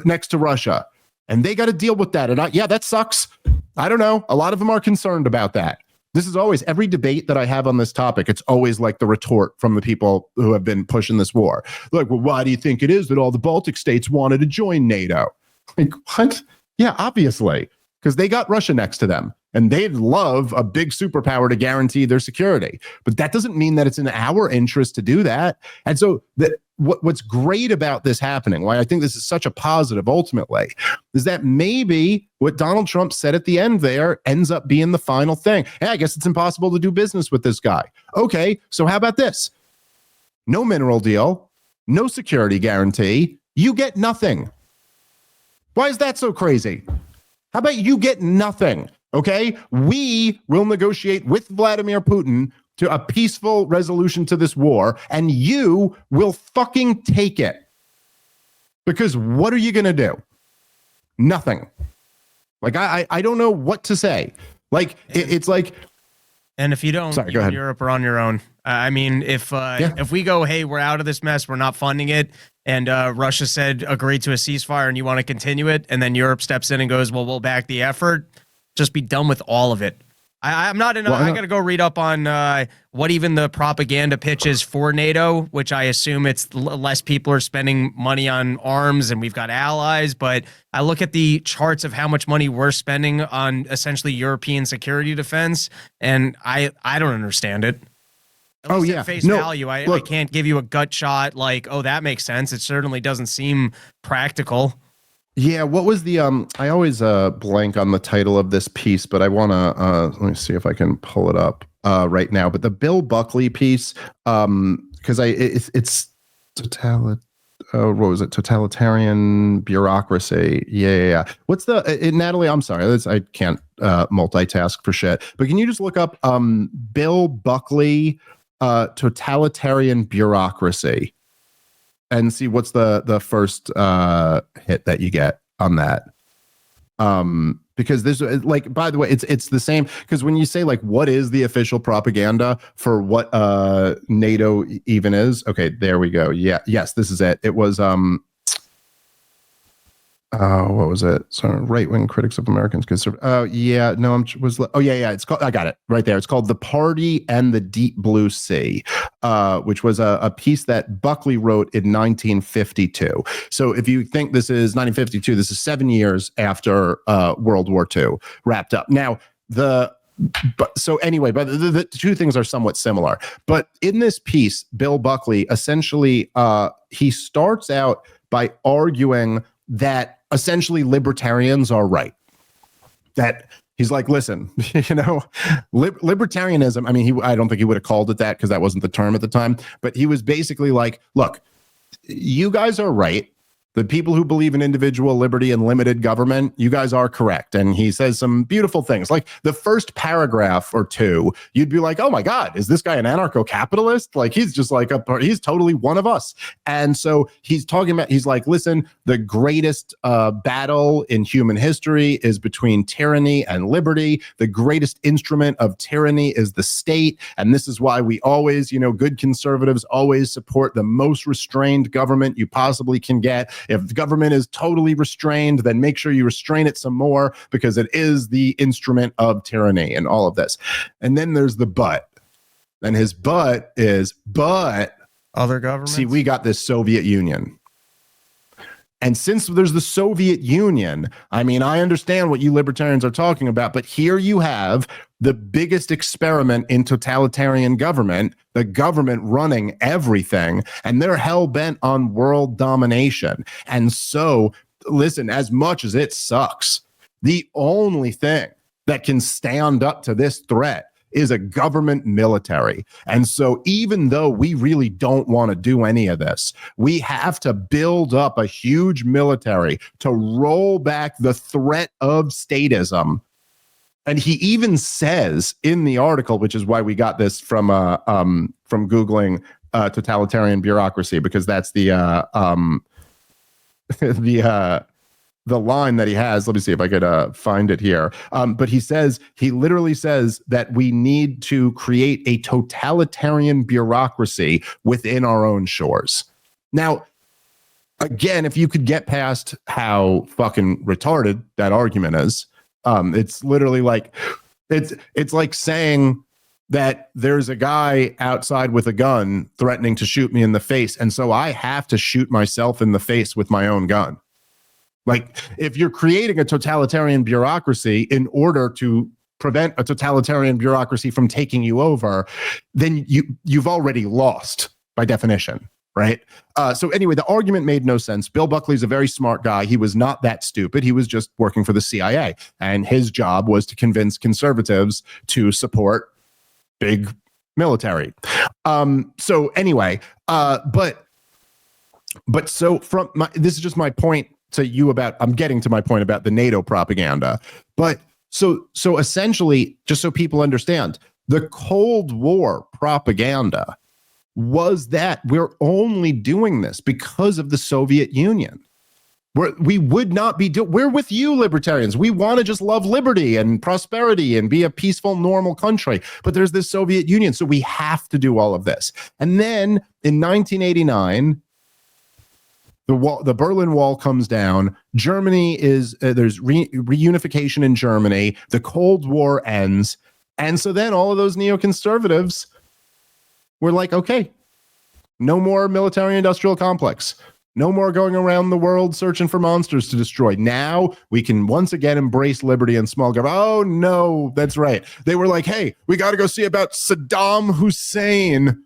next to Russia. And they got to deal with that. And that sucks. I don't know. A lot of them are concerned about that. This is always, every debate that I have on this topic, it's always like the retort from the people who have been pushing this war. Like, well, why do you think it is that all the Baltic states wanted to join NATO? Like, what? Yeah, obviously, because they got Russia next to them. And they'd love a big superpower to guarantee their security. But that doesn't mean that it's in our interest to do that. And so what's great about this happening, why I think this is such a positive ultimately, is that maybe what Donald Trump said at the end there ends up being the final thing. Hey, I guess it's impossible to do business with this guy. Okay, so how about this? No mineral deal, no security guarantee, you get nothing. Why is that so crazy? How about you get nothing? Okay, we will negotiate with Vladimir Putin to a peaceful resolution to this war, and you will fucking take it. Because what are you going to do? Nothing. Like, I don't know what to say. Like, it's like... And if you don't, you in Europe are on your own. I mean, if we go, hey, we're out of this mess, we're not funding it, and Russia said agree to a ceasefire and you want to continue it, and then Europe steps in and goes, well, we'll back the effort, just be done with all of it. I'm not in. I got to go read up on what even the propaganda pitch is for NATO, which I assume it's less people are spending money on arms and we've got allies. But I look at the charts of how much money we're spending on essentially European security defense, and I don't understand it. At least at face value, I can't give you a gut shot like, oh, that makes sense. It certainly doesn't seem practical. Yeah, what was the I always blank on the title of this piece, but I want to let me see if I can pull it up right now. But the Bill Buckley piece, because it's what was it? Totalitarian bureaucracy. Yeah. What's Natalie? I'm sorry, I can't multitask for shit. But can you just look up Bill Buckley totalitarian bureaucracy? And see what's the first hit that you get on that. Because there's like, by the way, it's the same, because when you say like, what is the official propaganda for what NATO even is? Okay, there we go. Yeah, yes, this is it. It was what was it? So right-wing critics of Americans conservative. It's called. I got it right there. It's called "The Party and the Deep Blue Sea," which was a piece that Buckley wrote in 1952. So if you think this is 1952, this is 7 years after World War II wrapped up. Now the two things are somewhat similar. But in this piece, Bill Buckley essentially he starts out by arguing that essentially libertarians are right. That he's like, listen, libertarianism. I mean, I don't think he would have called it that because that wasn't the term at the time. But he was basically like, look, you guys are right. The people who believe in individual liberty and limited government, you guys are correct. And he says some beautiful things. Like the first paragraph or two, you'd be like, oh my God, is this guy an anarcho-capitalist? Like he's just like, he's totally one of us. And so he's like, listen, the greatest battle in human history is between tyranny and liberty. The greatest instrument of tyranny is the state. And this is why we always, good conservatives always support the most restrained government you possibly can get. If the government is totally restrained, then make sure you restrain it some more because it is the instrument of tyranny and all of this. And then there's the but. And his but is, but other governments. See, we got this Soviet Union. And since there's the Soviet Union, I mean, I understand what you libertarians are talking about, but here you have the biggest experiment in totalitarian government, the government running everything, and they're hell-bent on world domination. And so, listen, as much as it sucks, the only thing that can stand up to this threat is a government military. And so even though we really don't want to do any of this, we have to build up a huge military to roll back the threat of statism. And he even says in the article, which is why we got this from Googling totalitarian bureaucracy, because that's the line that he has. Let me see if I could find it here. But he literally says that we need to create a totalitarian bureaucracy within our own shores. Now, again, if you could get past how fucking retarded that argument is, it's literally like, it's like saying that there's a guy outside with a gun threatening to shoot me in the face, and so I have to shoot myself in the face with my own gun. Like, if you're creating a totalitarian bureaucracy in order to prevent a totalitarian bureaucracy from taking you over, then you've already lost by definition, right? So anyway, the argument made no sense. Bill Buckley's a very smart guy. He was not that stupid. He was just working for the CIA, and his job was to convince conservatives to support big military. So anyway, but so from this is just my point to you about, I'm getting to my point about the NATO propaganda. But so essentially, just so people understand, the Cold War propaganda was that we're only doing this because of the Soviet Union. We would not be we're with you, libertarians. We want to just love liberty and prosperity and be a peaceful, normal country. But there's this Soviet Union, so we have to do all of this. And then in 1989, the Berlin Wall comes down. Germany is there's reunification in Germany. The Cold War ends, and so then all of those neoconservatives were like, okay, no more military-industrial complex. No more going around the world searching for monsters to destroy. Now we can once again embrace liberty and small government. Oh, no, that's right. They were like, hey, we got to go see about Saddam Hussein.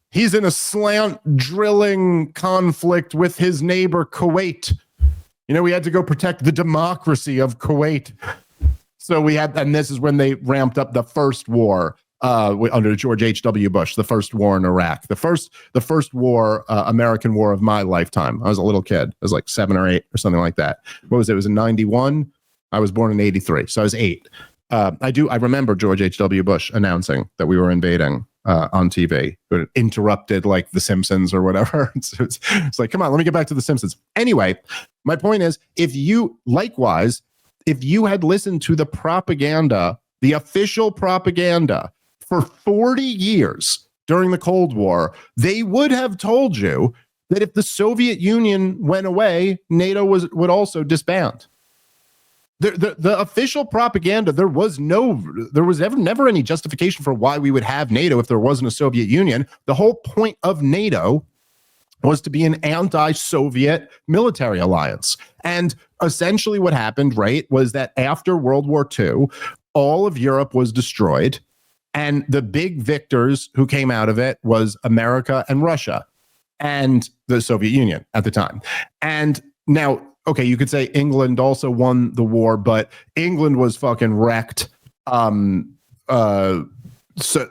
He's in a slant drilling conflict with his neighbor, Kuwait. You know, we had to go protect the democracy of Kuwait. So we had, and this is when they ramped up the first war. Under George H.W. Bush, the first war in Iraq, the first war, American war of my lifetime. I was a little kid. I was like 7 or 8 or something like that. What was it? It was in 91. I was born in 83. So I was 8. I remember George H.W. Bush announcing that we were invading on TV, but interrupted like The Simpsons or whatever. It's like, come on, let me get back to The Simpsons. Anyway, my point is, if you had listened to the propaganda, the official propaganda, for 40 years during the Cold War, they would have told you that if the Soviet Union went away, NATO would also disband. The official propaganda, there was never any justification for why we would have NATO if there wasn't a Soviet Union. The whole point of NATO was to be an anti-Soviet military alliance. And essentially what happened, right, was that after World War II, all of Europe was destroyed. And the big victors who came out of it was America and Russia and the Soviet Union at the time. And now, okay, you could say England also won the war, but England was fucking wrecked. So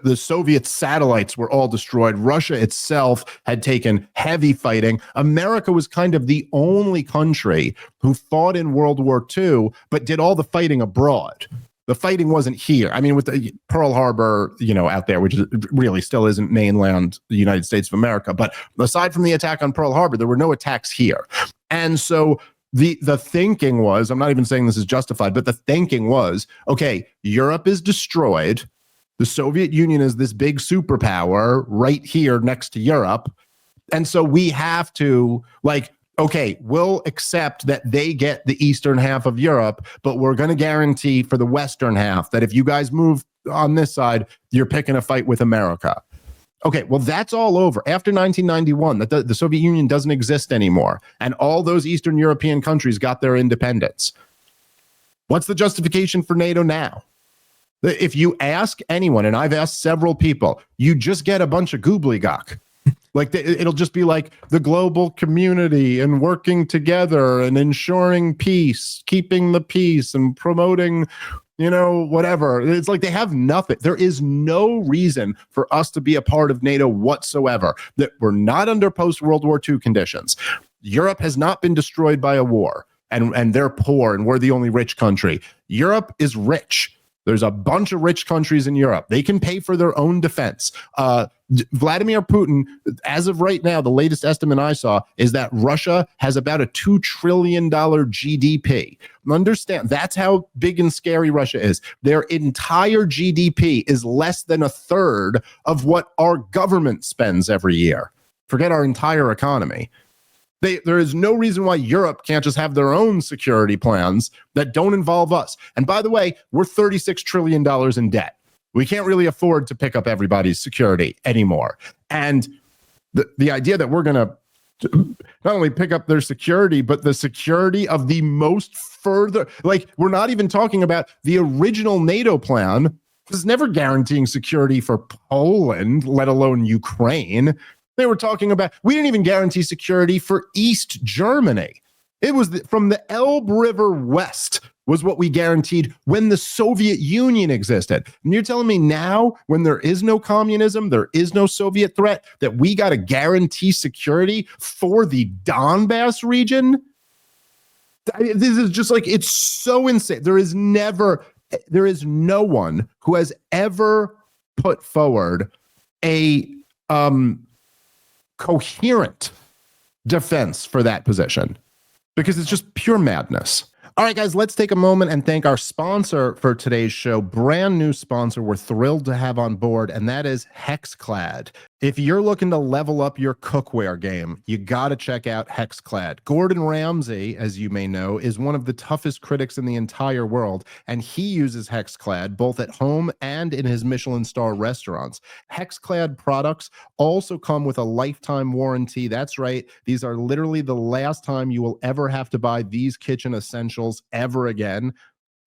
the Soviet satellites were all destroyed. Russia itself had taken heavy fighting. America was kind of the only country who fought in World War II, but did all the fighting abroad. The fighting wasn't here. I mean, with the Pearl Harbor, out there, which really still isn't mainland the United States of America. But aside from the attack on Pearl Harbor, there were no attacks here. And so the thinking was, I'm not even saying this is justified, but the thinking was, okay, Europe is destroyed. The Soviet Union is this big superpower right here next to Europe. And so we have to, okay, we'll accept that they get the eastern half of Europe, but we're going to guarantee for the western half that if you guys move on this side, you're picking a fight with America. Okay, well, that's all over. After 1991, the Soviet Union doesn't exist anymore, and all those Eastern European countries got their independence. What's the justification for NATO now? If you ask anyone, and I've asked several people, you just get a bunch of gobbledygook. It'll just be like the global community and working together and ensuring peace, keeping the peace and promoting, whatever. It's like they have nothing. There is no reason for us to be a part of NATO whatsoever. That we're not under post-World War II conditions. Europe has not been destroyed by a war, and they're poor, and we're the only rich country. Europe is rich. There's a bunch of rich countries in Europe. They can pay for their own defense. Vladimir Putin, as of right now, the latest estimate I saw is that Russia has about a $2 trillion GDP. Understand, that's how big and scary Russia is. Their entire GDP is less than a third of what our government spends every year. Forget our entire economy. There is no reason why Europe can't just have their own security plans that don't involve us. And by the way, we're $36 trillion in debt. We can't really afford to pick up everybody's security anymore. And the idea that we're going to not only pick up their security, but the security of the most further, like, we're not even talking about the original NATO plan was never guaranteeing security for Poland, let alone Ukraine. They were talking about, we didn't even guarantee security for East Germany. It was from the Elbe River west was what we guaranteed when the Soviet Union existed. And you're telling me now, when there is no communism, there is no Soviet threat, that we got to guarantee security for the Donbass region? This is just like, it's so insane. There is no one who has ever put forward a coherent defense for that position, because it's just pure madness. All right, guys, let's take a moment and thank our sponsor for today's show. Brand new sponsor we're thrilled to have on board, and that is Hexclad. If you're looking to level up your cookware game, you got to check out Hexclad. Gordon Ramsay, as you may know, is one of the toughest critics in the entire world, and he uses Hexclad both at home and in his Michelin star restaurants. Hexclad products also come with a lifetime warranty. That's right. These are literally the last time you will ever have to buy these kitchen essentials ever again.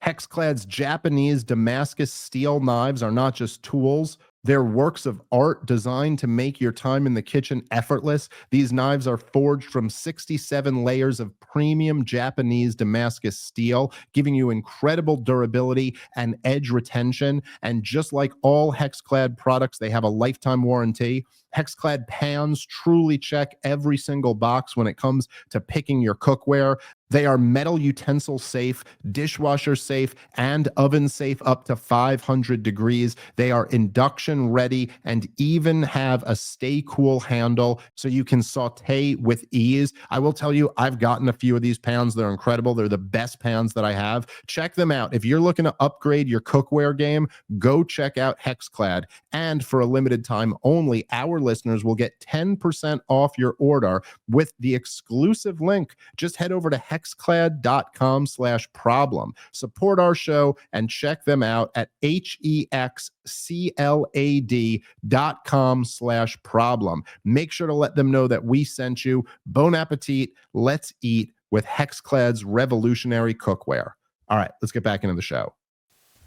Hexclad's Japanese Damascus steel knives are not just tools. They're works of art designed to make your time in the kitchen effortless. These knives are forged from 67 layers of premium Japanese Damascus steel, giving you incredible durability and edge retention. And just like all Hexclad products, they have a lifetime warranty. Hexclad pans truly check every single box when it comes to picking your cookware. They are metal utensil safe, dishwasher safe, and oven safe up to 500 degrees. They are induction ready and even have a stay cool handle so you can saute with ease. I will tell you, I've gotten a few of these pans. They're incredible. They're the best pans that I have. Check them out. If you're looking to upgrade your cookware game, go check out Hexclad. And for a limited time only, our listeners will get 10% off your order with the exclusive link. Just head over to hexclad.com/problem. Support our show and check them out at hexclad.com/problem. Make sure to let them know that we sent you. Bon appetit. Let's eat with Hexclad's revolutionary cookware. All right, let's get back into the show.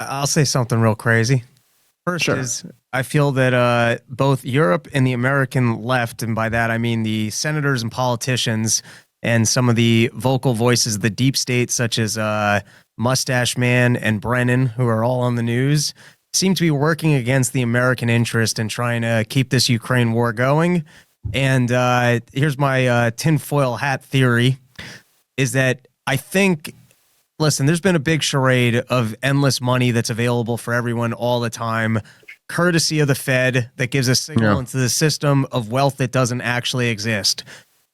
I'll say something real crazy. First is, I feel that both Europe and the American left, and by that I mean the senators and politicians and some of the vocal voices of the deep state, such as Mustache Man and Brennan, who are all on the news, seem to be working against the American interest in trying to keep this Ukraine war going. And here's my tinfoil hat theory, is that I think, listen, there's been a big charade of endless money that's available for everyone all the time, courtesy of the Fed, that gives a signal into the system of wealth that doesn't actually exist.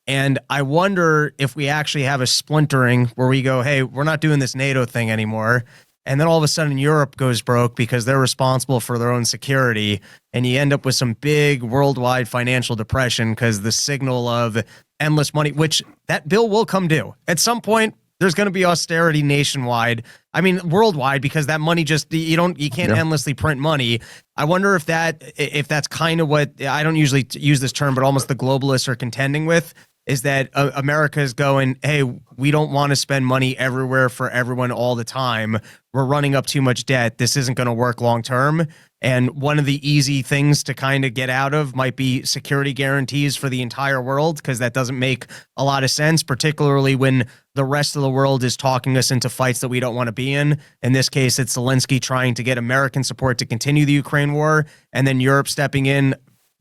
And I wonder if we actually have a splintering where we go, hey, we're not doing this NATO thing anymore. And then all of a sudden Europe goes broke because they're responsible for their own security. And you end up with some big worldwide financial depression because the signal of endless money, which that bill will come due. At some point, there's going to be austerity nationwide. I mean, worldwide, because that money just, you can't endlessly print money. I wonder if that's kind of what, I don't usually use this term, but almost the globalists are contending with, is that America is going, hey, we don't want to spend money everywhere for everyone all the time. We're running up too much debt. This isn't going to work long term. And one of the easy things to kind of get out of might be security guarantees for the entire world, because that doesn't make a lot of sense, particularly when the rest of the world is talking us into fights that we don't want to be in. In this case, it's Zelensky trying to get American support to continue the Ukraine war, and then Europe stepping in,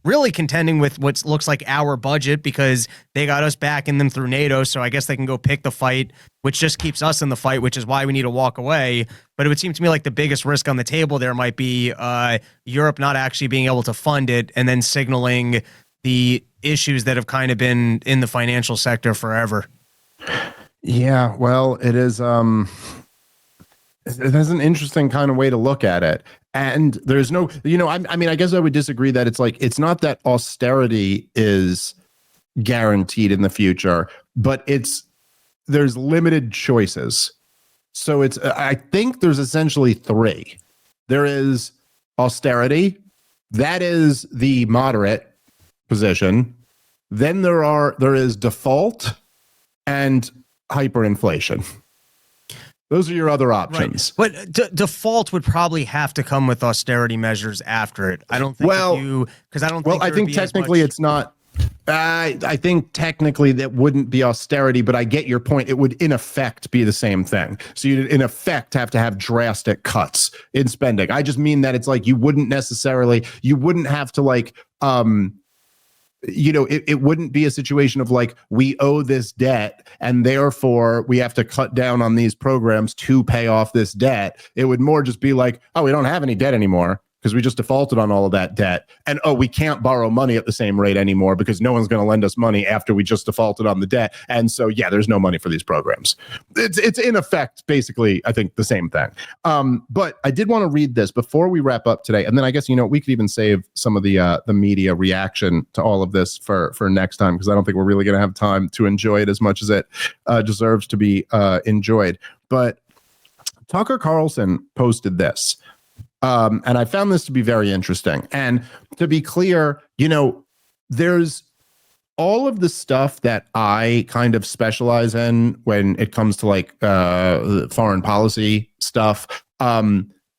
really contending with what looks like our budget because they got us backing them through NATO. So I guess they can go pick the fight, which just keeps us in the fight, which is why we need to walk away. But it would seem to me like the biggest risk on the table there might be Europe not actually being able to fund it and then signaling the issues that have kind of been in the financial sector forever. Yeah, well, it is. There's an interesting kind of way to look at it. And there's no, I mean, I guess I would disagree that it's like, it's not that austerity is guaranteed in the future, but there's limited choices. So I think there's essentially three. There is austerity. That is the moderate position. Then there is default and hyperinflation. Those are your other options. Right. But default would probably have to come with austerity measures after it. I don't think I think technically it's not. I think technically that wouldn't be austerity, but I get your point. It would in effect be the same thing. So you'd in effect have to have drastic cuts in spending. I just mean that it's like you wouldn't have to like, it wouldn't be a situation of like, we owe this debt and therefore we have to cut down on these programs to pay off this debt. It would more just be like, oh, we don't have any debt anymore because we just defaulted on all of that debt. And, oh, we can't borrow money at the same rate anymore because no one's going to lend us money after we just defaulted on the debt. And so, yeah, there's no money for these programs. It's in effect, basically, I think, the same thing. But I did want to read this before we wrap up today. And then I guess, we could even save some of the media reaction to all of this for next time, because I don't think we're really going to have time to enjoy it as much as it deserves to be enjoyed. But Tucker Carlson posted this. And I found this to be very interesting. And to be clear, there's all of the stuff that I kind of specialize in when it comes to like foreign policy stuff.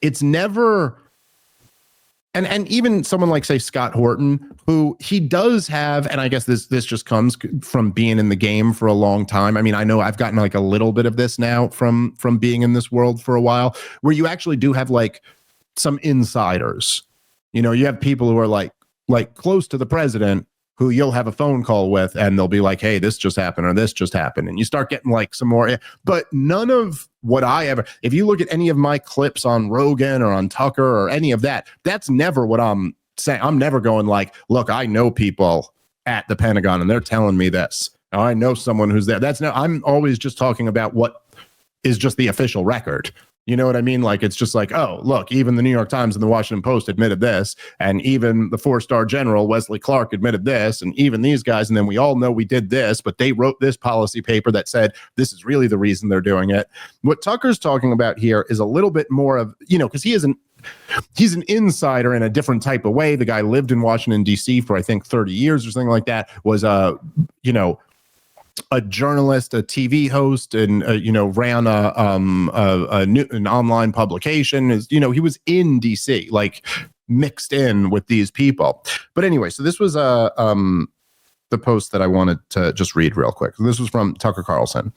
It's never, and even someone like, say, Scott Horton, who he does have, and I guess this just comes from being in the game for a long time. I mean, I know I've gotten like a little bit of this now from being in this world for a while, where you actually do have like some insiders. You have people who are like close to the president who you'll have a phone call with and they'll be like, hey, this just happened or this just happened. And you start getting like some more, but none of what if you look at any of my clips on Rogan or on Tucker or any of that, that's never what I'm saying. I'm never going like, look, I know people at the Pentagon and they're telling me this. I know someone who's there. I'm always just talking about what is just the official record. You know what I mean? Like, it's just like, oh, look, even the New York Times and the Washington Post admitted this. And even the 4-star general, Wesley Clark, admitted this. And even these guys. And then we all know we did this, but they wrote this policy paper that said this is really the reason they're doing it. What Tucker's talking about here is a little bit more of, because he's an insider in a different type of way. The guy lived in Washington, D.C. for, I think, 30 years or something like that, was a journalist, a TV host, and ran an online publication. He was in DC, like mixed in with these people. But anyway, so this was the post that I wanted to just read real quick. This was from Tucker Carlson.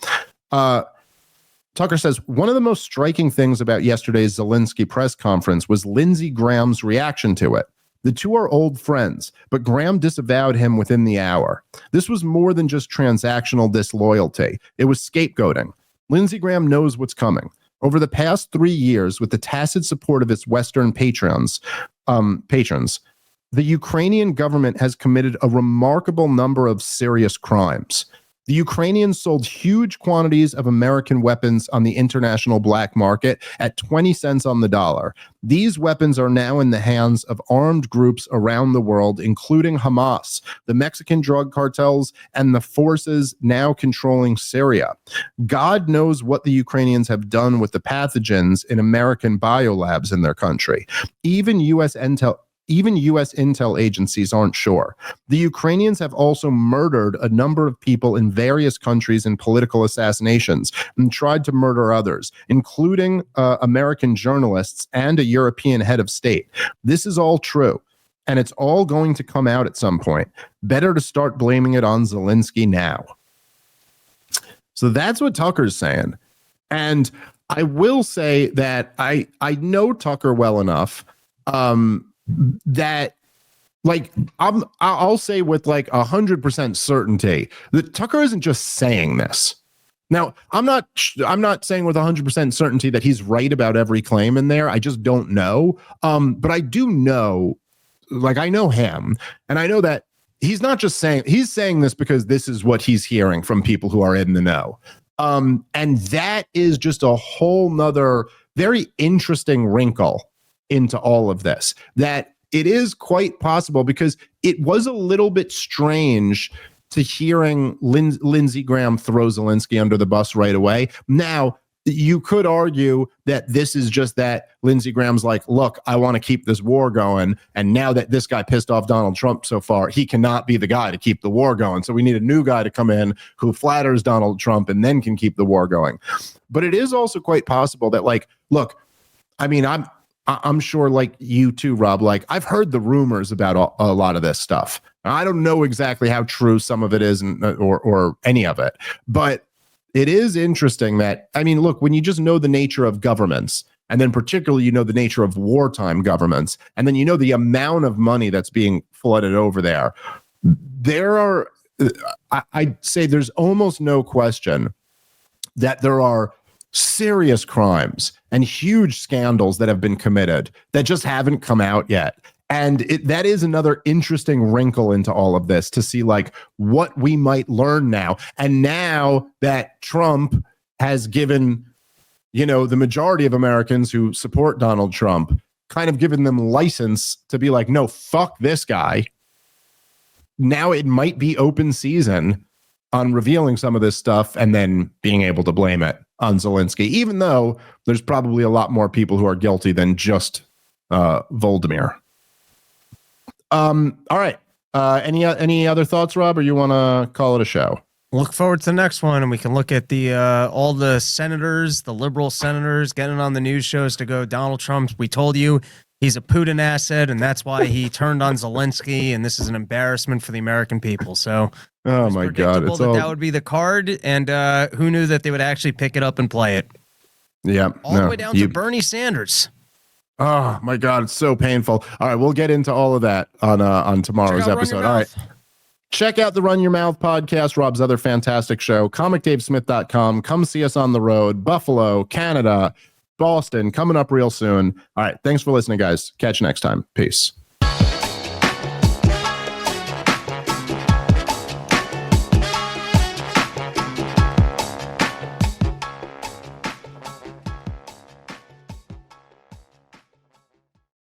Tucker says, one of the most striking things about yesterday's Zelensky press conference was Lindsey Graham's reaction to it. The two are old friends, but Graham disavowed him within the hour. This was more than just transactional disloyalty. It was scapegoating. Lindsey Graham knows what's coming. Over the past 3 years, with the tacit support of its Western patrons, the Ukrainian government has committed a remarkable number of serious crimes. The Ukrainians sold huge quantities of American weapons on the international black market at 20 cents on the dollar. These weapons are now in the hands of armed groups around the world, including Hamas, the Mexican drug cartels, and the forces now controlling Syria. God knows what the Ukrainians have done with the pathogens in American biolabs in their country. Even U.S. intel agencies aren't sure. The Ukrainians have also murdered a number of people in various countries in political assassinations and tried to murder others, including American journalists and a European head of state. This is all true, and it's all going to come out at some point. Better to start blaming it on Zelensky now. So that's what Tucker's saying. And I will say that I know Tucker well enough that like I'll say with like 100% certainty that Tucker isn't just saying this. Now, I'm not saying with 100% certainty that he's right about every claim in there. I just don't know. But I do know, like I know him, and I know that he's not just saying, he's saying this because this is what he's hearing from people who are in the know. And that is just a whole nother very interesting wrinkle into all of this, that it is quite possible, because it was a little bit strange to hearing Lindsey Graham throw Zelensky under the bus right away. Now, you could argue that this is just that Lindsey Graham's like, look, I want to keep this war going. And now that this guy pissed off Donald Trump so far, he cannot be the guy to keep the war going. So we need a new guy to come in who flatters Donald Trump and then can keep the war going. But it is also quite possible that, like, look, I mean, I'm sure, like you too, Rob, like I've heard the rumors about a lot of this stuff. I don't know exactly how true some of it is or any of it, but it is interesting that, I mean, look, when you just know the nature of governments, and then particularly, you know, the nature of wartime governments, and then you know the amount of money that's being flooded over there, I'd say there's almost no question that there are serious crimes and huge scandals that have been committed that just haven't come out yet. And that is another interesting wrinkle into all of this, to see like what we might learn now. And now that Trump has given, you know, the majority of Americans who support Donald Trump, kind of given them license to be like, no, fuck this guy. Now it might be open season on revealing some of this stuff and then being able to blame it on Zelensky, even though there's probably a lot more people who are guilty than just Volodymyr. All right. Any other thoughts, Rob, or you want to call it a show? Look forward to the next one, and we can look at the all the senators, the liberal senators, getting on the news shows to go, Donald Trump, we told you he's a Putin asset, and that's why he turned on Zelensky, and this is an embarrassment for the American people. So, oh my God, it's that would be the card, and who knew that they would actually pick it up and play it? Yeah, all the way down to Bernie Sanders. Oh my God, it's so painful. All right, we'll get into all of that on tomorrow's episode. All right. Check out the Run Your Mouth podcast, Rob's other fantastic show, comicdavesmith.com. Come see us on the road, Buffalo, Canada, Boston, coming up real soon. All right, thanks for listening, guys. Catch you next time. Peace.